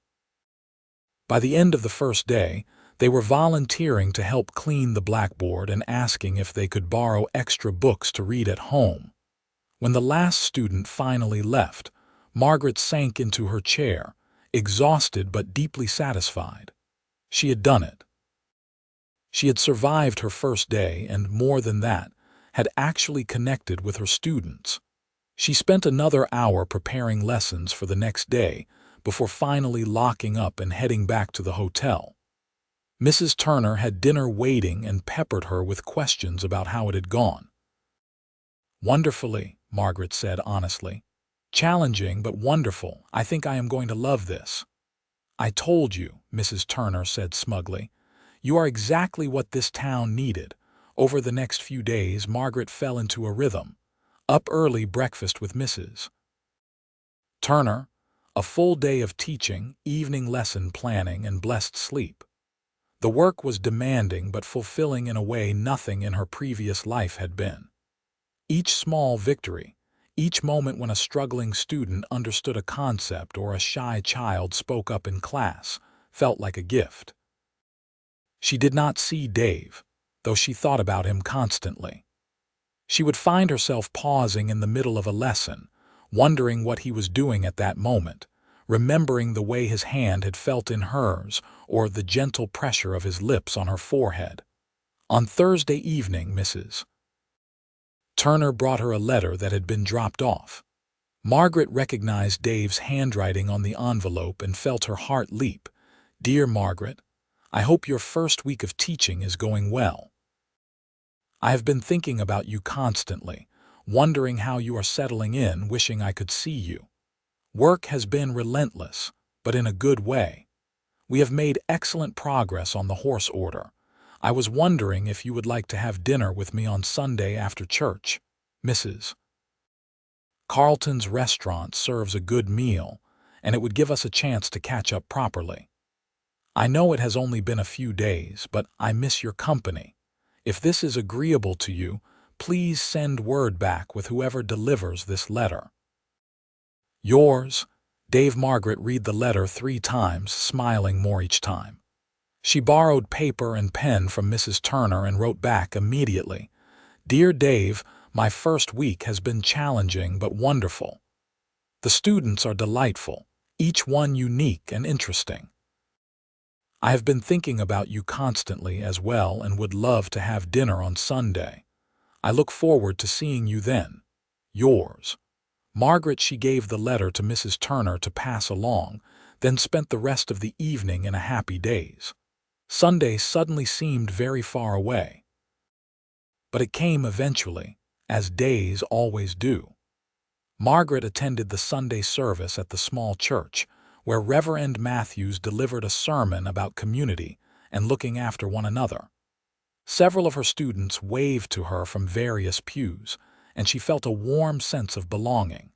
Speaker 1: By the end of the first day, they were volunteering to help clean the blackboard and asking if they could borrow extra books to read at home. When the last student finally left, Margaret sank into her chair, exhausted but deeply satisfied. She had done it. She had survived her first day and, more than that, had actually connected with her students. She spent another hour preparing lessons for the next day before finally locking up and heading back to the hotel. Mrs. Turner had dinner waiting and peppered her with questions about how it had gone. "Wonderfully," Margaret said honestly. "Challenging, but wonderful. I think I am going to love this." "I told you," Mrs. Turner said smugly. "You are exactly what this town needed." Over the next few days, Margaret fell into a rhythm. Up early, breakfast with Mrs. Turner, a full day of teaching, evening lesson planning, and blessed sleep. The work was demanding but fulfilling in a way nothing in her previous life had been. Each small victory, each moment when a struggling student understood a concept or a shy child spoke up in class, felt like a gift. She did not see Dave, though she thought about him constantly. She would find herself pausing in the middle of a lesson, wondering what he was doing at that moment, remembering the way his hand had felt in hers or the gentle pressure of his lips on her forehead. On Thursday evening, Mrs. Turner brought her a letter that had been dropped off. Margaret recognized Dave's handwriting on the envelope and felt her heart leap. "Dear Margaret, I hope your first week of teaching is going well. I have been thinking about you constantly, wondering how you are settling in, wishing I could see you. Work has been relentless, but in a good way. We have made excellent progress on the horse order. I was wondering if you would like to have dinner with me on Sunday after church. Mrs. Carlton's restaurant serves a good meal, and it would give us a chance to catch up properly. I know it has only been a few days, but I miss your company. If this is agreeable to you, please send word back with whoever delivers this letter. Yours, Dave." Margaret read the letter 3 times, smiling more each time. She borrowed paper and pen from Mrs. Turner and wrote back immediately. "Dear Dave, my first week has been challenging but wonderful. The students are delightful, each one unique and interesting. I have been thinking about you constantly as well and would love to have dinner on Sunday. I look forward to seeing you then. Yours." Margaret. She gave the letter to Mrs. Turner to pass along, then spent the rest of the evening in a happy daze. Sunday suddenly seemed very far away. But it came eventually, as days always do. Margaret attended the Sunday service at the small church, where Reverend Matthews delivered a sermon about community and looking after one another. Several of her students waved to her from various pews, and she felt a warm sense of belonging.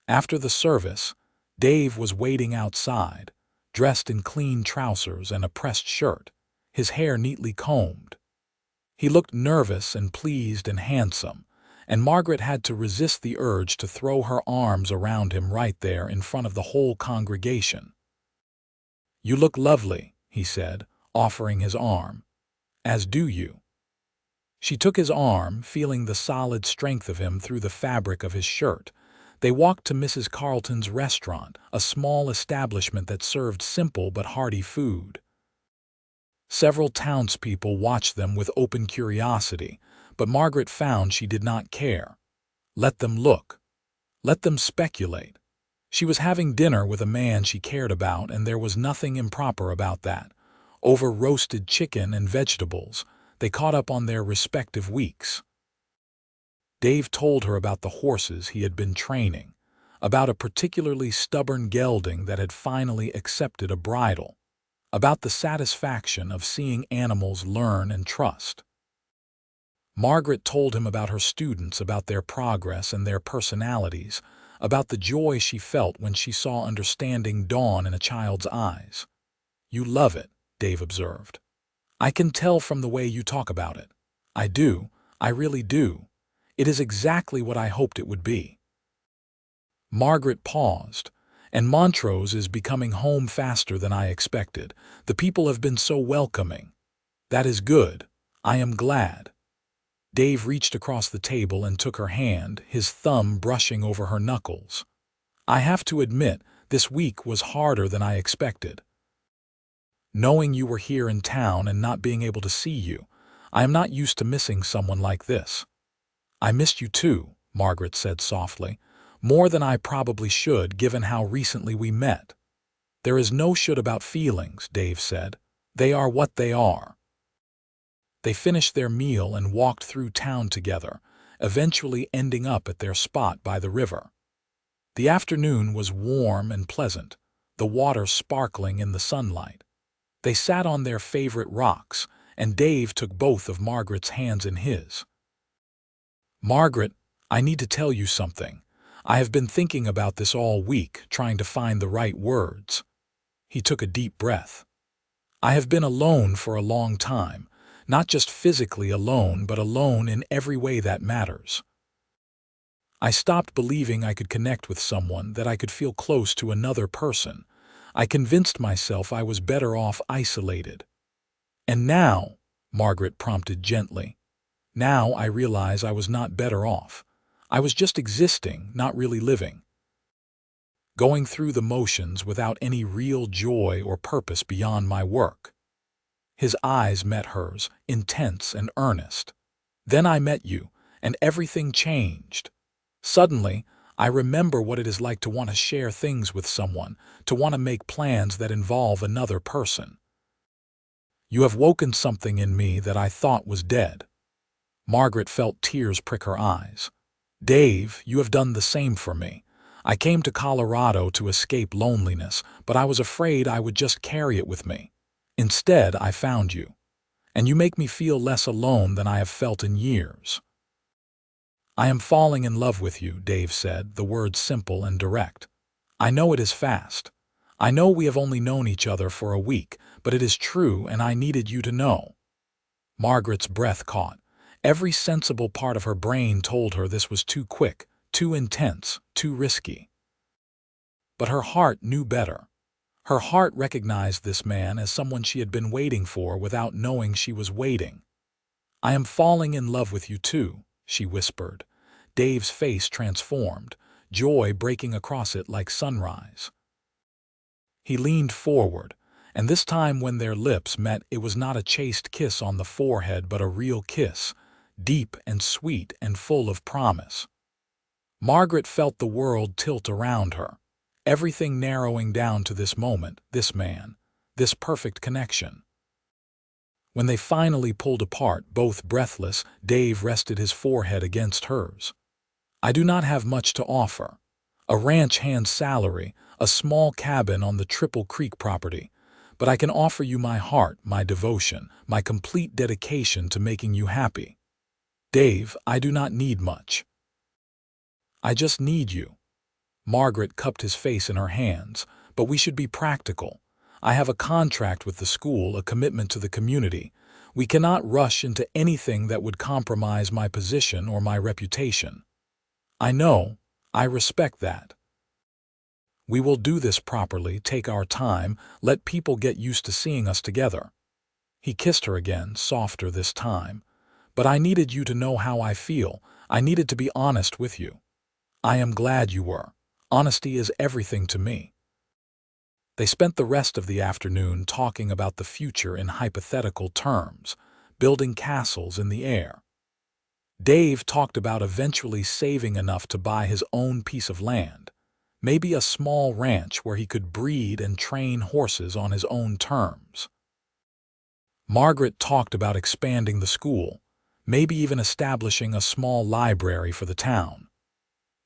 Speaker 1: After the service, Dave was waiting outside, dressed in clean trousers and a pressed shirt, his hair neatly combed. He looked nervous and pleased and handsome, and Margaret had to resist the urge to throw her arms around him right there in front of the whole congregation. "You look lovely," he said, offering his arm. "As do you." She took his arm, feeling the solid strength of him through the fabric of his shirt. They walked to Mrs. Carlton's restaurant, a small establishment that served simple but hearty food. Several townspeople watched them with open curiosity, but Margaret found she did not care. Let them look. Let them speculate. She was having dinner with a man she cared about, and there was nothing improper about that. Over roasted chicken and vegetables, they caught up on their respective weeks. Dave told her about the horses he had been training, about a particularly stubborn gelding that had finally accepted a bridle, about the satisfaction of seeing animals learn and trust. Margaret told him about her students, about their progress and their personalities, about the joy she felt when she saw understanding dawn in a child's eyes. "You love it," Dave observed. "I can tell from the way you talk about it." "I do. I really do. It is exactly what I hoped it would be." Margaret paused. "And Montrose is becoming home faster than I expected. The people have been so welcoming." "That is good. I am glad." Dave reached across the table and took her hand, his thumb brushing over her knuckles. "I have to admit, this week was harder than I expected. Knowing you were here in town and not being able to see you, I am not used to missing someone like this." "I missed you too," Margaret said softly, "more than I probably should given how recently we met." "There is no should about feelings," Dave said. "They are what they are." They finished their meal and walked through town together, eventually ending up at their spot by the river. The afternoon was warm and pleasant, the water sparkling in the sunlight. They sat on their favorite rocks, and Dave took both of Margaret's hands in his. "Margaret, I need to tell you something. I have been thinking about this all week, trying to find the right words." He took a deep breath. "I have been alone for a long time, not just physically alone, but alone in every way that matters. I stopped believing I could connect with someone, that I could feel close to another person. I convinced myself I was better off isolated. And now," Margaret prompted gently, "now I realize I was not better off. I was just existing, not really living. Going through the motions without any real joy or purpose beyond my work." His eyes met hers, intense and earnest. "Then I met you, and everything changed. Suddenly, I remember what it is like to want to share things with someone, to want to make plans that involve another person. You have woken something in me that I thought was dead." Margaret felt tears prick her eyes. "Dave, you have done the same for me. I came to Colorado to escape loneliness, but I was afraid I would just carry it with me. Instead, I found you. And you make me feel less alone than I have felt in years." "I am falling in love with you," Dave said, the words simple and direct. "I know it is fast. I know we have only known each other for a week, but it is true, and I needed you to know." Margaret's breath caught. Every sensible part of her brain told her this was too quick, too intense, too risky. But her heart knew better. Her heart recognized this man as someone she had been waiting for without knowing she was waiting. "I am falling in love with you too," she whispered. Dave's face transformed, joy breaking across it like sunrise. He leaned forward, and this time when their lips met, it was not a chaste kiss on the forehead but a real kiss, deep and sweet and full of promise. Margaret felt the world tilt around her, everything narrowing down to this moment, this man, this perfect connection. When they finally pulled apart, both breathless, Dave rested his forehead against hers. "I do not have much to offer. A ranch hand's salary, a small cabin on the Triple Creek property, but I can offer you my heart, my devotion, my complete dedication to making you happy. Dave, I do not need much. I just need you." Margaret cupped his face in her hands. "But we should be practical. I have a contract with the school, a commitment to the community. We cannot rush into anything that would compromise my position or my reputation." "I know. I respect that. We will do this properly, take our time, let people get used to seeing us together." He kissed her again, softer this time. "But I needed you to know how I feel. I needed to be honest with you. I am glad you were. Honesty is everything to me." They spent the rest of the afternoon talking about the future in hypothetical terms, building castles in the air. Dave talked about eventually saving enough to buy his own piece of land, maybe a small ranch where he could breed and train horses on his own terms. Margaret talked about expanding the school, maybe even establishing a small library for the town.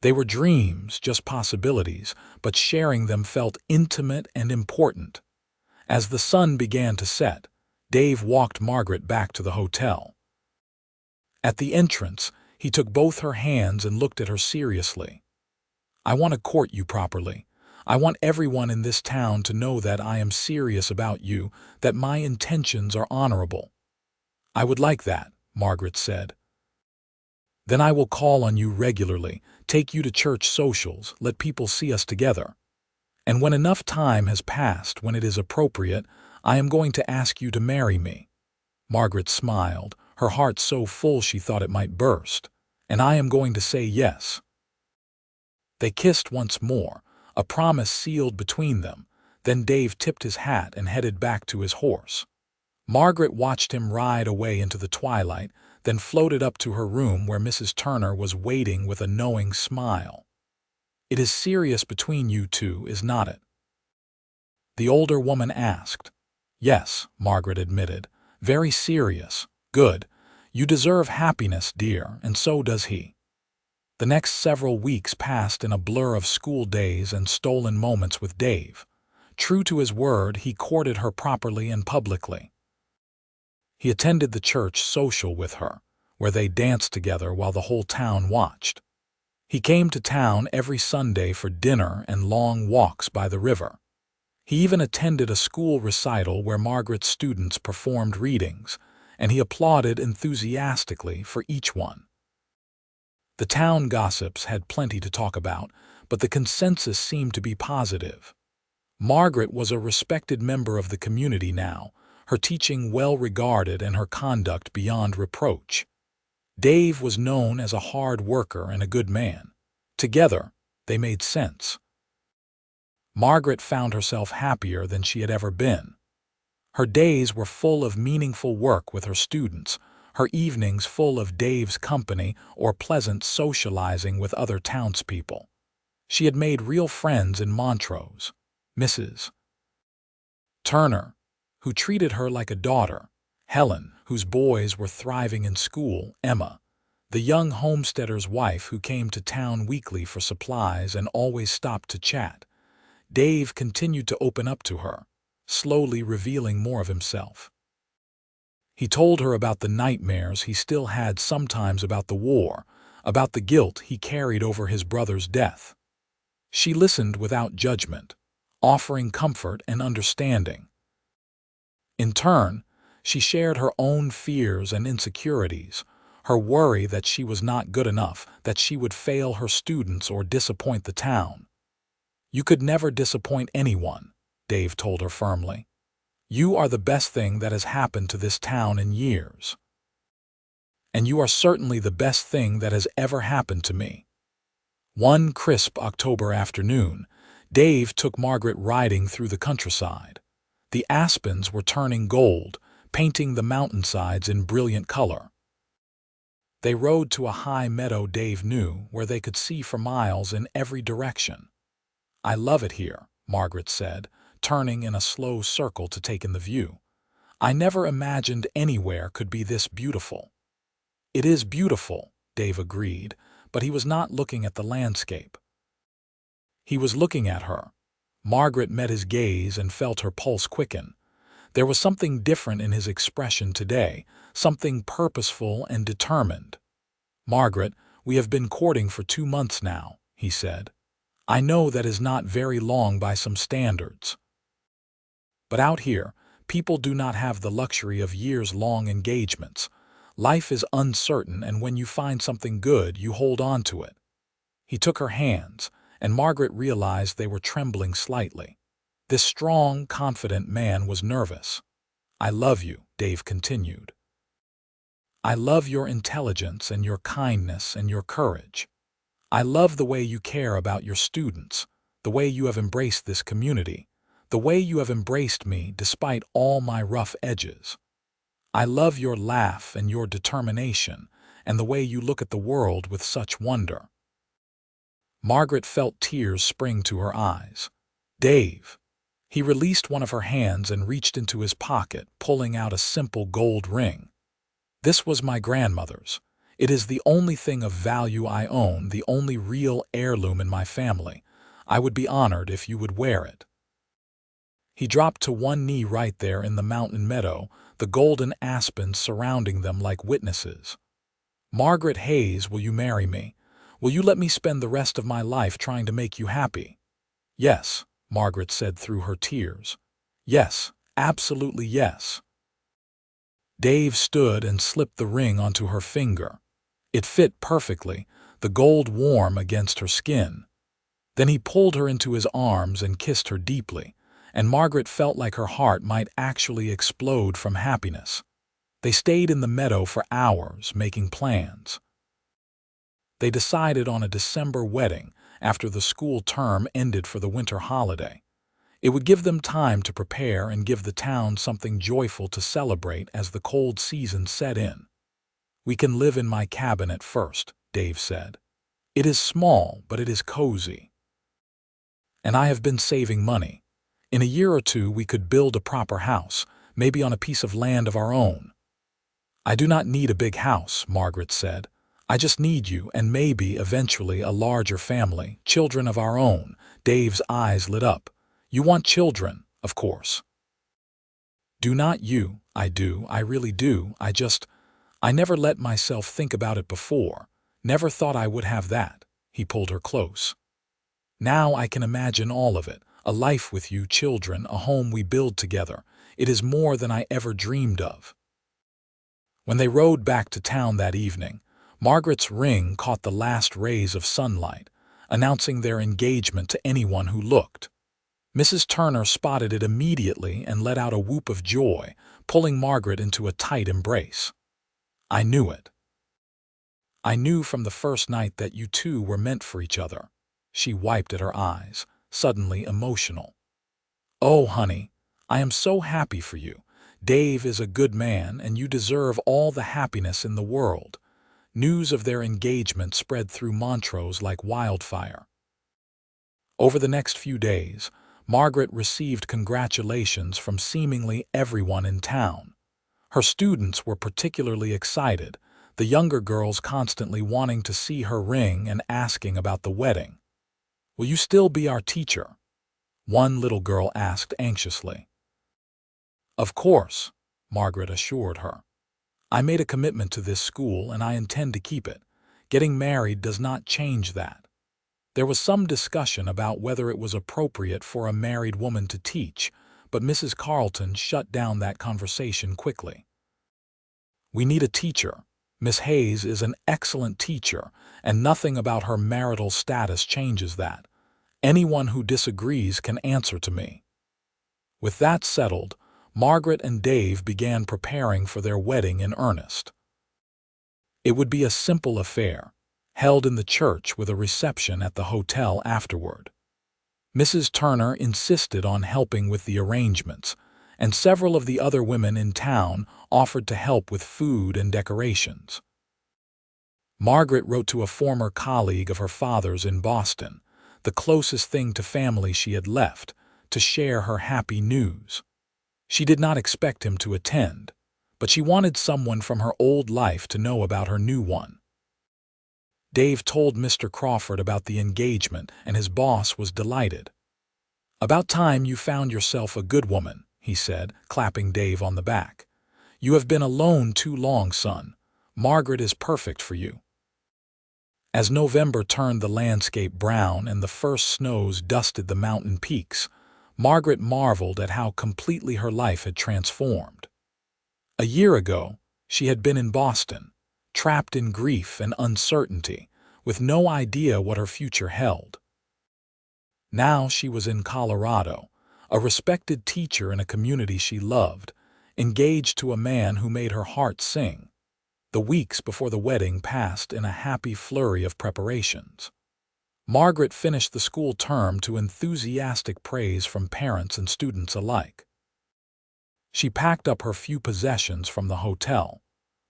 Speaker 1: They were dreams, just possibilities, but sharing them felt intimate and important. As the sun began to set, Dave walked Margaret back to the hotel. At the entrance, he took both her hands and looked at her seriously. "I want to court you properly. I want everyone in this town to know that I am serious about you, that my intentions are honorable." "I would like that," Margaret said. "Then I will call on you regularly, take you to church socials, let people see us together. And when enough time has passed, when it is appropriate, I am going to ask you to marry me." Margaret smiled, her heart so full she thought it might burst. "And I am going to say yes." They kissed once more, a promise sealed between them. Then Dave tipped his hat and headed back to his horse. Margaret watched him ride away into the twilight, then floated up to her room where Mrs. Turner was waiting with a knowing smile. "It is serious between you two, is not it?" the older woman asked. "Yes," Margaret admitted. "Very serious. Good. You deserve happiness, dear, and so does he." The next several weeks passed in a blur of school days and stolen moments with Dave. True to his word, he courted her properly and publicly. He attended the church social with her, where they danced together while the whole town watched. He came to town every Sunday for dinner and long walks by the river. He even attended a school recital where Margaret's students performed readings, and he applauded enthusiastically for each one. The town gossips had plenty to talk about, but the consensus seemed to be positive. Margaret was a respected member of the community now, her teaching well regarded and her conduct beyond reproach. Dave was known as a hard worker and a good man. Together, they made sense. Margaret found herself happier than she had ever been. Her days were full of meaningful work with her students, her evenings full of Dave's company or pleasant socializing with other townspeople. She had made real friends in Montrose. Mrs. Turner, who treated her like a daughter; Helen, whose boys were thriving in school; Emma, the young homesteader's wife who came to town weekly for supplies and always stopped to chat. Dave continued to open up to her, slowly revealing more of himself. He told her about the nightmares he still had sometimes about the war, about the guilt he carried over his brother's death. She listened without judgment, offering comfort and understanding. In turn, she shared her own fears and insecurities, her worry that she was not good enough, that she would fail her students or disappoint the town. "You could never disappoint anyone," Dave told her firmly. "You are the best thing that has happened to this town in years. And you are certainly the best thing that has ever happened to me." One crisp October afternoon, Dave took Margaret riding through the countryside. The aspens were turning gold, painting the mountainsides in brilliant color. They rode to a high meadow Dave knew, where they could see for miles in every direction. "I love it here," Margaret said, turning in a slow circle to take in the view. "I never imagined anywhere could be this beautiful." "It is beautiful," Dave agreed, but he was not looking at the landscape. He was looking at her. Margaret met his gaze and felt her pulse quicken. There was something different in his expression today, something purposeful and determined. "Margaret, we have been courting for 2 months now," he said. "I know that is not very long by some standards. But out here, people do not have the luxury of years-long engagements. Life is uncertain, and when you find something good, you hold on to it." He took her hands, and Margaret realized they were trembling slightly. This strong, confident man was nervous. "I love you," Dave continued. "I love your intelligence and your kindness and your courage. I love the way you care about your students, the way you have embraced this community, the way you have embraced me despite all my rough edges. I love your laugh and your determination, and the way you look at the world with such wonder." Margaret felt tears spring to her eyes. "Dave." He released one of her hands and reached into his pocket, pulling out a simple gold ring. "This was my grandmother's. It is the only thing of value I own, the only real heirloom in my family. I would be honored if you would wear it." He dropped to one knee right there in the mountain meadow, the golden aspens surrounding them like witnesses. "Margaret Hayes, will you marry me? Will you let me spend the rest of my life trying to make you happy?" "Yes," Margaret said through her tears. "Yes, absolutely yes." Dave stood and slipped the ring onto her finger. It fit perfectly, the gold warm against her skin. Then he pulled her into his arms and kissed her deeply, and Margaret felt like her heart might actually explode from happiness. They stayed in the meadow for hours, making plans. They decided on a December wedding after the school term ended for the winter holiday. It would give them time to prepare and give the town something joyful to celebrate as the cold season set in. "We can live in my cabin at first," Dave said. "It is small, but it is cozy. And I have been saving money. In a year or two we could build a proper house, maybe on a piece of land of our own." "I do not need a big house," Margaret said. "I just need you and maybe eventually a larger family, children of our own." Dave's eyes lit up. "You want children, of course." "Do not you? I do, I really do. I never let myself think about it before. Never thought I would have that." He pulled her close. "Now I can imagine all of it. A life with you, children, a home we build together. It is more than I ever dreamed of." When they rode back to town that evening, Margaret's ring caught the last rays of sunlight, announcing their engagement to anyone who looked. Mrs. Turner spotted it immediately and let out a whoop of joy, pulling Margaret into a tight embrace. "I knew it. I knew from the first night that you two were meant for each other." She wiped at her eyes, suddenly emotional. "Oh, honey, I am so happy for you. Dave is a good man, and you deserve all the happiness in the world." News of their engagement spread through Montrose like wildfire. Over the next few days, Margaret received congratulations from seemingly everyone in town. Her students were particularly excited, the younger girls constantly wanting to see her ring and asking about the wedding. "Will you still be our teacher?" one little girl asked anxiously. "Of course," Margaret assured her. "I made a commitment to this school and I intend to keep it. Getting married does not change that." There was some discussion about whether it was appropriate for a married woman to teach, but Mrs. Carleton shut down that conversation quickly. "We need a teacher. Miss Hayes is an excellent teacher, and nothing about her marital status changes that. Anyone who disagrees can answer to me." With that settled, Margaret and Dave began preparing for their wedding in earnest. It would be a simple affair, held in the church with a reception at the hotel afterward. Mrs. Turner insisted on helping with the arrangements, and several of the other women in town offered to help with food and decorations. Margaret wrote to a former colleague of her father's in Boston, the closest thing to family she had left, to share her happy news. She did not expect him to attend, but she wanted someone from her old life to know about her new one. Dave told Mr. Crawford about the engagement, and his boss was delighted. "About time you found yourself a good woman," he said, clapping Dave on the back. "You have been alone too long, son. Margaret is perfect for you." As November turned the landscape brown and the first snows dusted the mountain peaks, Margaret marveled at how completely her life had transformed. A year ago, she had been in Boston, trapped in grief and uncertainty, with no idea what her future held. Now she was in Colorado, a respected teacher in a community she loved, engaged to a man who made her heart sing. The weeks before the wedding passed in a happy flurry of preparations. Margaret finished the school term to enthusiastic praise from parents and students alike. She packed up her few possessions from the hotel,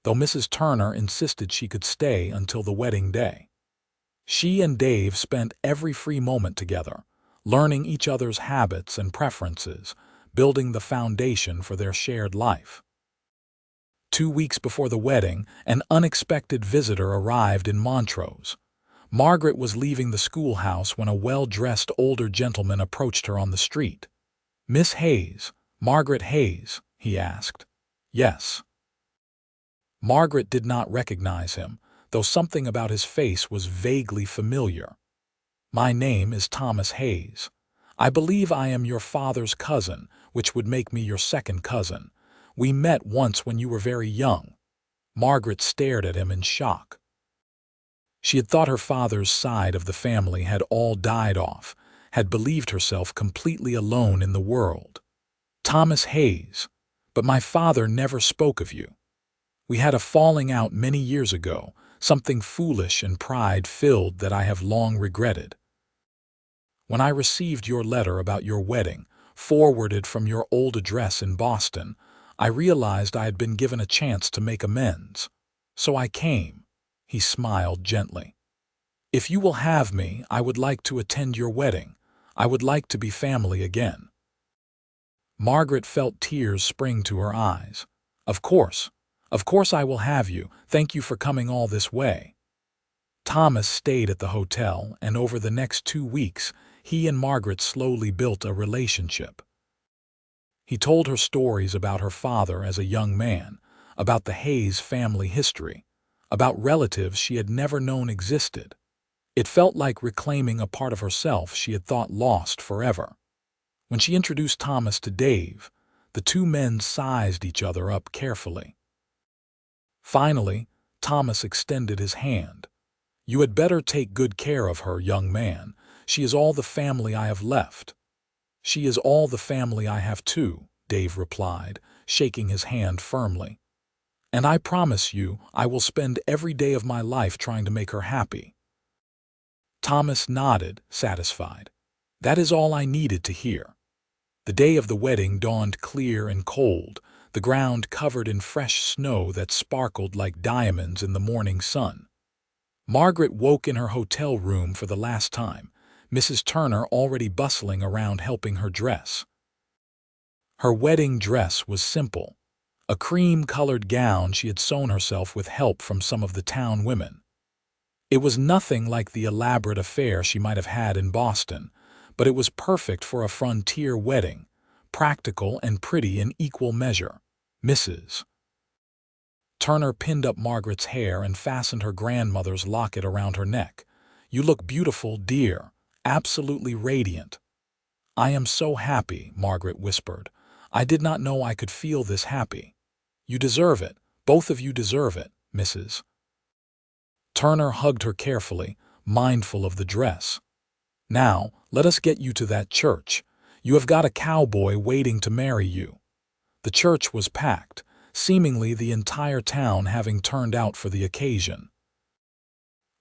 Speaker 1: though Mrs. Turner insisted she could stay until the wedding day. She and Dave spent every free moment together, learning each other's habits and preferences, building the foundation for their shared life. 2 weeks before the wedding, an unexpected visitor arrived in Montrose. Margaret was leaving the schoolhouse when a well-dressed older gentleman approached her on the street. "Miss Hayes, Margaret Hayes?" he asked. "Yes." Margaret did not recognize him, though something about his face was vaguely familiar. "My name is Thomas Hayes. I believe I am your father's cousin, which would make me your second cousin. We met once when you were very young." Margaret stared at him in shock. She had thought her father's side of the family had all died off, had believed herself completely alone in the world. "Thomas Hayes, but my father never spoke of you. We had a falling out many years ago, something foolish and pride-filled that I have long regretted. When I received your letter about your wedding, forwarded from your old address in Boston, I realized I had been given a chance to make amends. So I came." He smiled gently. "If you will have me, I would like to attend your wedding. I would like to be family again." Margaret felt tears spring to her eyes. Of course I will have you. Thank you for coming all this way." Thomas stayed at the hotel, and over the next 2 weeks, he and Margaret slowly built a relationship. He told her stories about her father as a young man, about the Hayes family history, about relatives she had never known existed. It felt like reclaiming a part of herself she had thought lost forever. When she introduced Thomas to Dave, the two men sized each other up carefully. Finally, Thomas extended his hand. "You had better take good care of her, young man. She is all the family I have left." "She is all the family I have too," Dave replied, shaking his hand firmly. "And I promise you I will spend every day of my life trying to make her happy." Thomas nodded, satisfied. That is all I needed to hear. The day of the wedding dawned clear and cold, the ground covered in fresh snow that sparkled like diamonds in the morning sun. Margaret woke in her hotel room for the last time, Mrs. Turner already bustling around helping her dress. Her wedding dress was simple, a cream-colored gown she had sewn herself with help from some of the town women. It was nothing like the elaborate affair she might have had in Boston, but it was perfect for a frontier wedding, practical and pretty in equal measure. Mrs. Turner pinned up Margaret's hair and fastened her grandmother's locket around her neck. "You look beautiful, dear, absolutely radiant." "I am so happy," Margaret whispered. "I did not know I could feel this happy." "You deserve it. Both of you deserve it, Mrs. Turner hugged her carefully, mindful of the dress. "Now, let us get you to that church. You have got a cowboy waiting to marry you." The church was packed, seemingly the entire town having turned out for the occasion.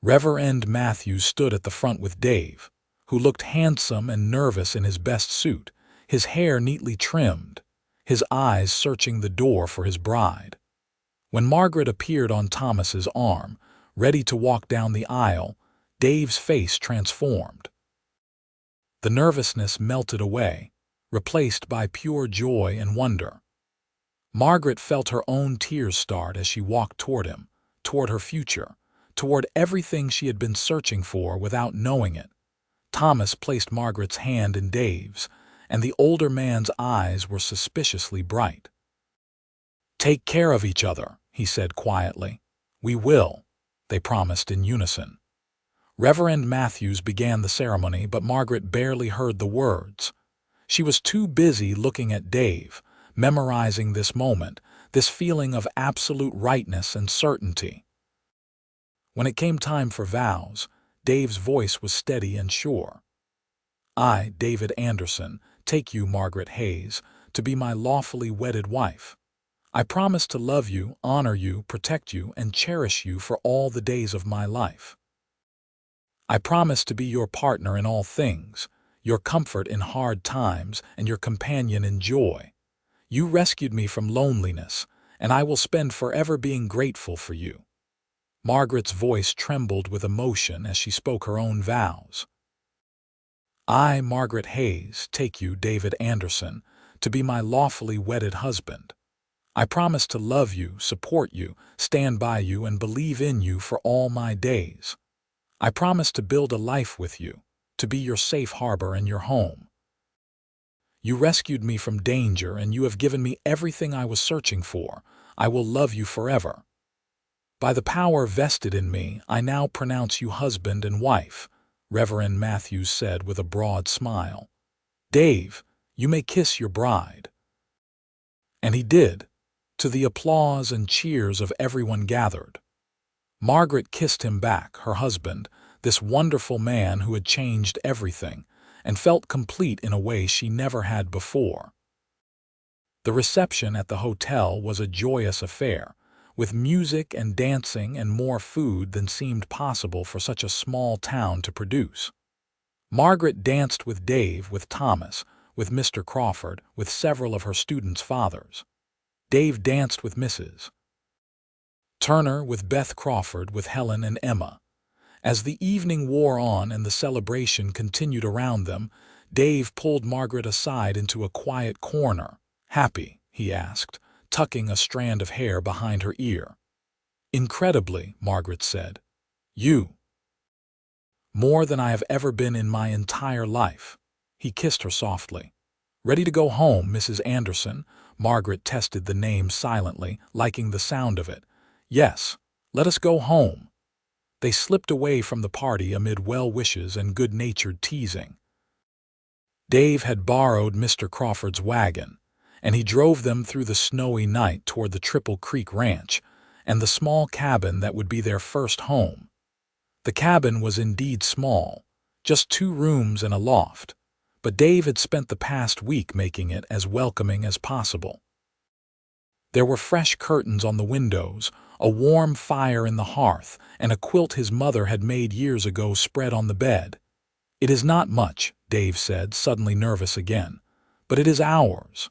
Speaker 1: Reverend Matthews stood at the front with Dave, who looked handsome and nervous in his best suit, his hair neatly trimmed, his eyes searching the door for his bride. When Margaret appeared on Thomas's arm, ready to walk down the aisle, Dave's face transformed. The nervousness melted away, replaced by pure joy and wonder. Margaret felt her own tears start as she walked toward him, toward her future, toward everything she had been searching for without knowing it. Thomas placed Margaret's hand in Dave's, and the older man's eyes were suspiciously bright. "Take care of each other," he said quietly. "We will," they promised in unison. Reverend Matthews began the ceremony, but Margaret barely heard the words. She was too busy looking at Dave, memorizing this moment, this feeling of absolute rightness and certainty. When it came time for vows, Dave's voice was steady and sure. "I, David Anderson, take you, Margaret Hayes, to be my lawfully wedded wife. I promise to love you, honor you, protect you, and cherish you for all the days of my life. I promise to be your partner in all things, your comfort in hard times, and your companion in joy. You rescued me from loneliness, and I will spend forever being grateful for you." Margaret's voice trembled with emotion as she spoke her own vows. "I, Margaret Hayes, take you, David Anderson, to be my lawfully wedded husband. I promise to love you, support you, stand by you, and believe in you for all my days. I promise to build a life with you, to be your safe harbor and your home. You rescued me from danger, and you have given me everything I was searching for. I will love you forever. By the power vested in me, I now pronounce you husband and wife, Reverend Matthews said with a broad smile. Dave, you may kiss your bride. And he did, to the applause and cheers of everyone gathered. Margaret kissed him back, her husband, this wonderful man who had changed everything, and felt complete in a way she never had before. The reception at the hotel was a joyous affair, with music and dancing and more food than seemed possible for such a small town to produce. Margaret danced with Dave, with Thomas, with Mr. Crawford, with several of her students' fathers. Dave danced with Mrs. Turner, with Beth Crawford, with Helen and Emma. As the evening wore on and the celebration continued around them, Dave pulled Margaret aside into a quiet corner. Happy? He asked, tucking a strand of hair behind her ear. Incredibly, Margaret said. You. More than I have ever been in my entire life. He kissed her softly. Ready to go home, Mrs. Anderson? Margaret tested the name silently, liking the sound of it. Yes, let us go home. They slipped away from the party amid well wishes and good-natured teasing. Dave had borrowed Mr. Crawford's wagon, and he drove them through the snowy night toward the Triple Creek Ranch and the small cabin that would be their first home. The cabin was indeed small, just 2 rooms and a loft, but Dave had spent the past week making it as welcoming as possible. There were fresh curtains on the windows, a warm fire in the hearth, and a quilt his mother had made years ago spread on the bed. It is not much, Dave said, suddenly nervous again, but it is ours.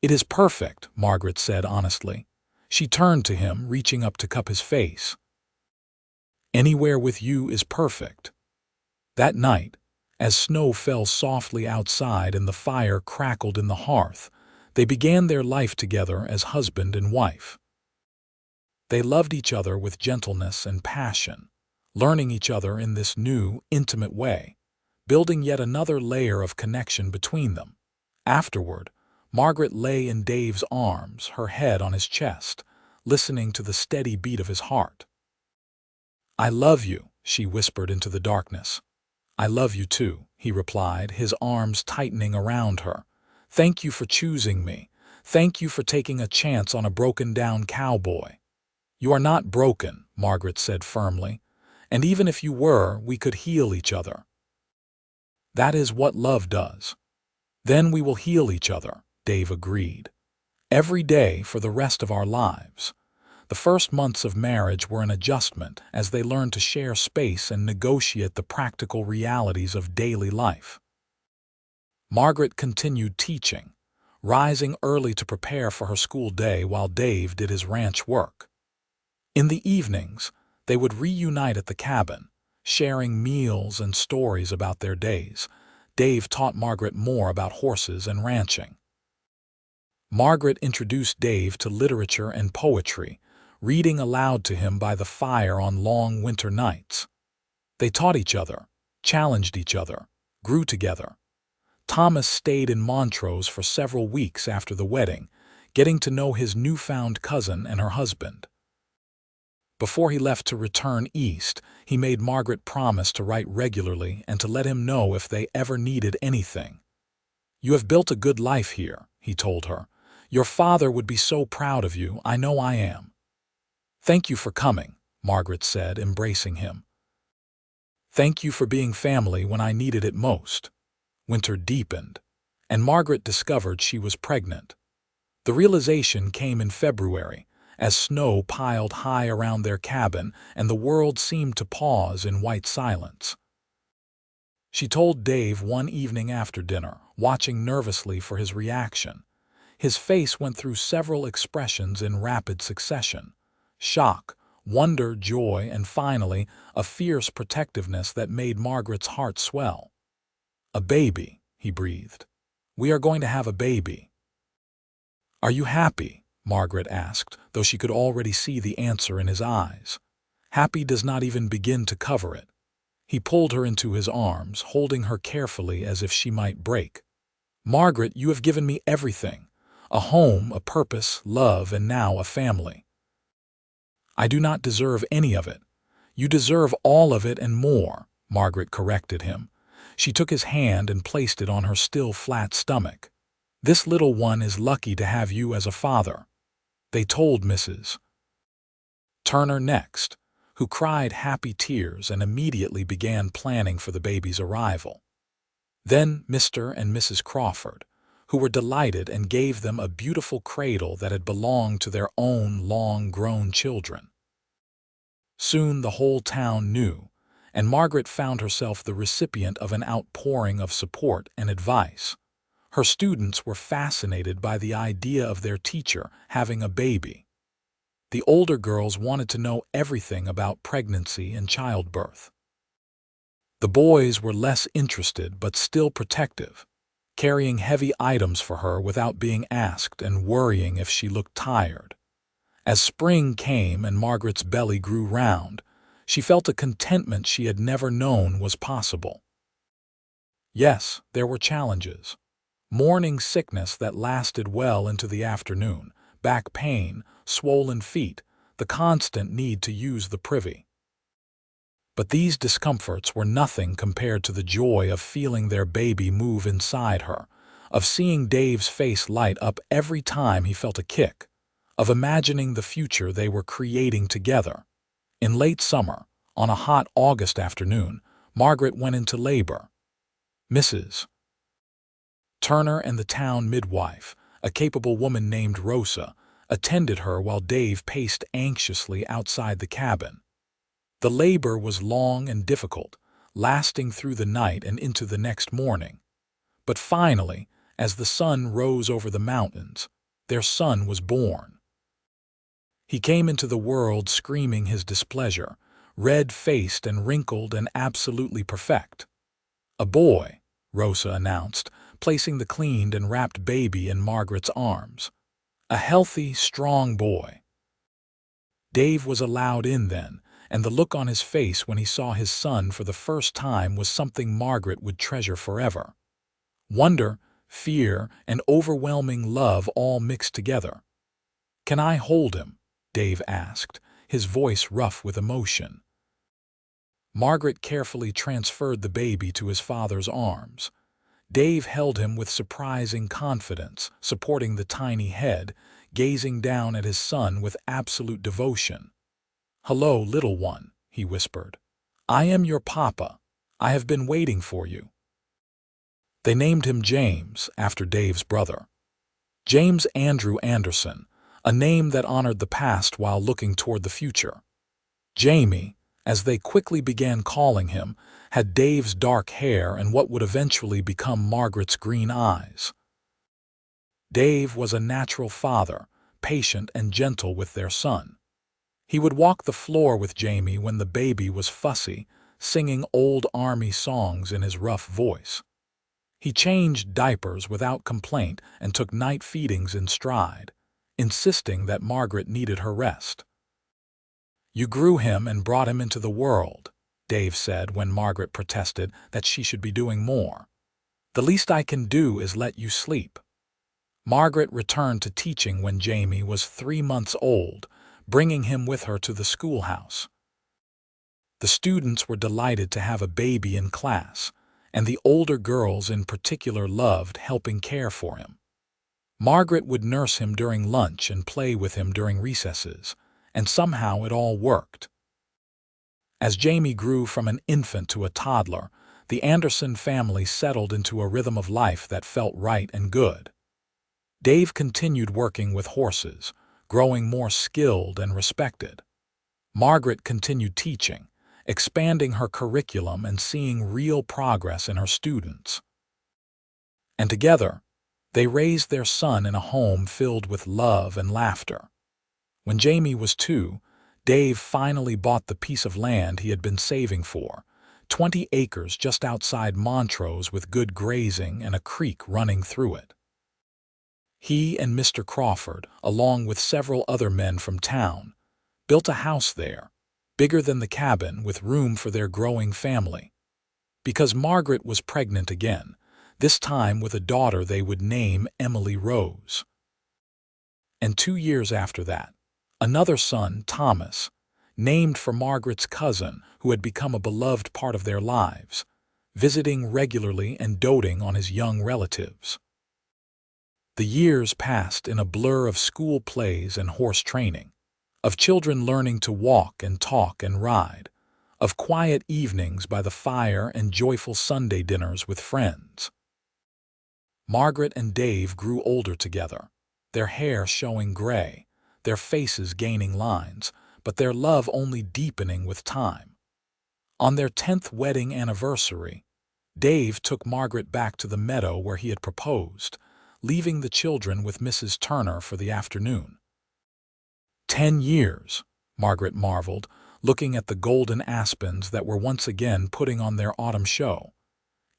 Speaker 1: It is perfect, Margaret said honestly. She turned to him, reaching up to cup his face. Anywhere with you is perfect. That night, as snow fell softly outside and the fire crackled in the hearth, they began their life together as husband and wife. They loved each other with gentleness and passion, learning each other in this new, intimate way, building yet another layer of connection between them. Afterward, Margaret lay in Dave's arms, her head on his chest, listening to the steady beat of his heart. I love you, she whispered into the darkness. I love you too, he replied, his arms tightening around her. Thank you for choosing me. Thank you for taking a chance on a broken-down cowboy. You are not broken, Margaret said firmly, and even if you were, we could heal each other. That is what love does. Then we will heal each other, Dave agreed. Every day for the rest of our lives. The first months of marriage were an adjustment as they learned to share space and negotiate the practical realities of daily life. Margaret continued teaching, rising early to prepare for her school day while Dave did his ranch work. In the evenings, they would reunite at the cabin, sharing meals and stories about their days. Dave taught Margaret more about horses and ranching. Margaret introduced Dave to literature and poetry, reading aloud to him by the fire on long winter nights. They taught each other, challenged each other, grew together. Thomas stayed in Montrose for several weeks after the wedding, getting to know his newfound cousin and her husband. Before he left to return east, he made Margaret promise to write regularly and to let him know if they ever needed anything. You have built a good life here, he told her. Your father would be so proud of you, I know I am. Thank you for coming, Margaret said, embracing him. Thank you for being family when I needed it most. Winter deepened, and Margaret discovered she was pregnant. The realization came in February, as snow piled high around their cabin and the world seemed to pause in white silence. She told Dave one evening after dinner, watching nervously for his reaction. His face went through several expressions in rapid succession. Shock, wonder, joy, and finally, a fierce protectiveness that made Margaret's heart swell. A baby, he breathed. We are going to have a baby. Are you happy? Margaret asked, though she could already see the answer in his eyes. Happy does not even begin to cover it. He pulled her into his arms, holding her carefully as if she might break. Margaret, you have given me everything. A home, a purpose, love, and now a family. I do not deserve any of it. You deserve all of it and more, Margaret corrected him. She took his hand and placed it on her still flat stomach. This little one is lucky to have you as a father. They told Mrs. Turner next, who cried happy tears and immediately began planning for the baby's arrival. Then Mr. and Mrs. Crawford, who were delighted and gave them a beautiful cradle that had belonged to their own long-grown children. Soon the whole town knew, and Margaret found herself the recipient of an outpouring of support and advice. Her students were fascinated by the idea of their teacher having a baby. The older girls wanted to know everything about pregnancy and childbirth. The boys were less interested but still protective, carrying heavy items for her without being asked and worrying if she looked tired. As spring came and Margaret's belly grew round, she felt a contentment she had never known was possible. Yes, there were challenges. Morning sickness that lasted well into the afternoon, back pain, swollen feet, the constant need to use the privy. But these discomforts were nothing compared to the joy of feeling their baby move inside her, of seeing Dave's face light up every time he felt a kick, of imagining the future they were creating together. In late summer, on a hot August afternoon, Margaret went into labor. Mrs. Turner and the town midwife, a capable woman named Rosa, attended her while Dave paced anxiously outside the cabin. The labor was long and difficult, lasting through the night and into the next morning. But finally, as the sun rose over the mountains, their son was born. He came into the world screaming his displeasure, red-faced and wrinkled and absolutely perfect. A boy, Rosa announced, placing the cleaned and wrapped baby in Margaret's arms. A healthy, strong boy. Dave was allowed in then, and the look on his face when he saw his son for the first time was something Margaret would treasure forever. Wonder, fear, and overwhelming love all mixed together. "Can I hold him?" Dave asked, his voice rough with emotion. Margaret carefully transferred the baby to his father's arms. Dave held him with surprising confidence, supporting the tiny head, gazing down at his son with absolute devotion. "Hello, little one," he whispered. "I am your papa. I have been waiting for you." They named him James, after Dave's brother. James Andrew Anderson, a name that honored the past while looking toward the future. Jamie, as they quickly began calling him, had Dave's dark hair and what would eventually become Margaret's green eyes. Dave was a natural father, patient and gentle with their son. He would walk the floor with Jamie when the baby was fussy, singing old army songs in his rough voice. He changed diapers without complaint and took night feedings in stride, insisting that Margaret needed her rest. "You grew him and brought him into the world," Dave said when Margaret protested that she should be doing more. "The least I can do is let you sleep." Margaret returned to teaching when Jamie was 3 months old, bringing him with her to the schoolhouse. The students were delighted to have a baby in class, and the older girls in particular loved helping care for him. Margaret would nurse him during lunch and play with him during recesses, and somehow it all worked. As Jamie grew from an infant to a toddler, the Anderson family settled into a rhythm of life that felt right and good. Dave continued working with horses, growing more skilled and respected. Margaret continued teaching, expanding her curriculum and seeing real progress in her students. And together, they raised their son in a home filled with love and laughter. When Jamie was 2, Dave finally bought the piece of land he had been saving for, 20 acres just outside Montrose with good grazing and a creek running through it. He and Mr. Crawford, along with several other men from town, built a house there, bigger than the cabin, with room for their growing family. Because Margaret was pregnant again, this time with a daughter they would name Emily Rose. And 2 years after that, another son, Thomas, named for Margaret's cousin, who had become a beloved part of their lives, visiting regularly and doting on his young relatives. The years passed in a blur of school plays and horse training, of children learning to walk and talk and ride, of quiet evenings by the fire and joyful Sunday dinners with friends. Margaret and Dave grew older together, their hair showing gray, their faces gaining lines, but their love only deepening with time. On their 10th wedding anniversary, Dave took Margaret back to the meadow where he had proposed, leaving the children with Mrs. Turner for the afternoon. 10 years, Margaret marveled, looking at the golden aspens that were once again putting on their autumn show.